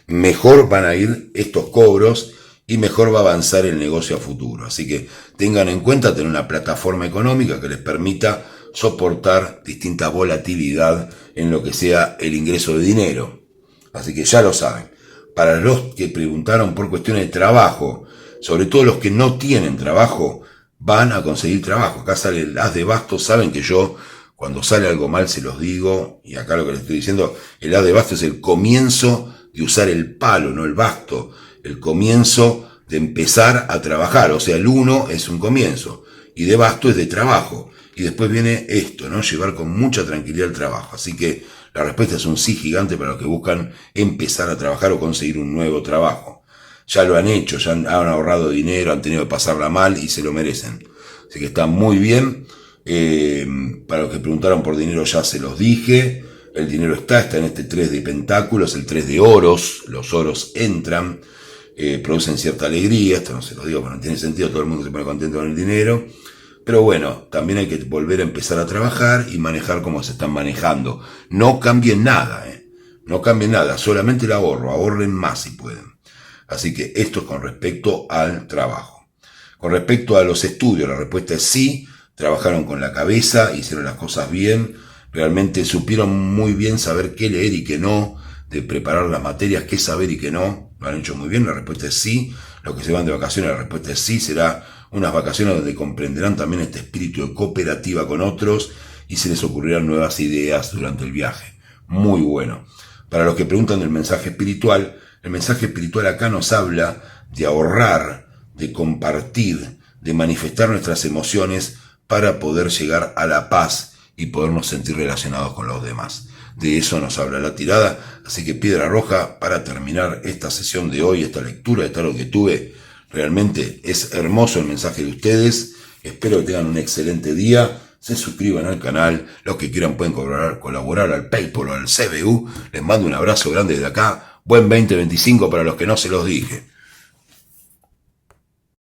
mejor van a ir estos cobros y mejor va a avanzar el negocio a futuro. Así que tengan en cuenta tener una plataforma económica que les permita soportar distinta volatilidad en lo que sea el ingreso de dinero. Así que ya lo saben. Para los que preguntaron por cuestiones de trabajo, sobre todo los que no tienen trabajo, van a conseguir trabajo. Acá sale el as de bastos. Saben que yo, cuando sale algo mal, se los digo, y acá lo que les estoy diciendo, el as de bastos es el comienzo de usar el palo, no el basto, el comienzo de empezar a trabajar. O sea, el 1 es un comienzo, y de basto es de trabajo, y después viene esto, ¿no? Llevar con mucha tranquilidad el trabajo. Así que la respuesta es un sí gigante para los que buscan empezar a trabajar o conseguir un nuevo trabajo. Ya lo han hecho, ya han ahorrado dinero, han tenido que pasarla mal y se lo merecen. Así que está muy bien. Para los que preguntaron por dinero ya se los dije. El dinero está en este 3 de pentáculos, el 3 de oros. Los oros entran, producen cierta alegría. Esto no se lo digo, pero no tiene sentido, todo el mundo se pone contento con el dinero. Pero bueno, también hay que volver a empezar a trabajar y manejar como se están manejando. No cambien nada, no cambien nada, solamente el ahorro, ahorren más si pueden. Así que esto es con respecto al trabajo. Con respecto a los estudios, la respuesta es sí, trabajaron con la cabeza, hicieron las cosas bien, realmente supieron muy bien saber qué leer y qué no, de preparar las materias, qué saber y qué no, lo han hecho muy bien, la respuesta es sí. Los que se van de vacaciones, la respuesta es sí, será unas vacaciones donde comprenderán también este espíritu de cooperativa con otros y se les ocurrirán nuevas ideas durante el viaje. Muy bueno. Para los que preguntan del mensaje espiritual, el mensaje espiritual acá nos habla de ahorrar, de compartir, de manifestar nuestras emociones para poder llegar a la paz y podernos sentir relacionados con los demás. De eso nos habla la tirada, así que piedra roja para terminar esta sesión de hoy, esta lectura de tarot que tuve. Realmente es hermoso el mensaje de ustedes, espero que tengan un excelente día, se suscriban al canal, los que quieran pueden colaborar al PayPal o al CBU, les mando un abrazo grande desde acá, buen 2025 para los que no se los dije.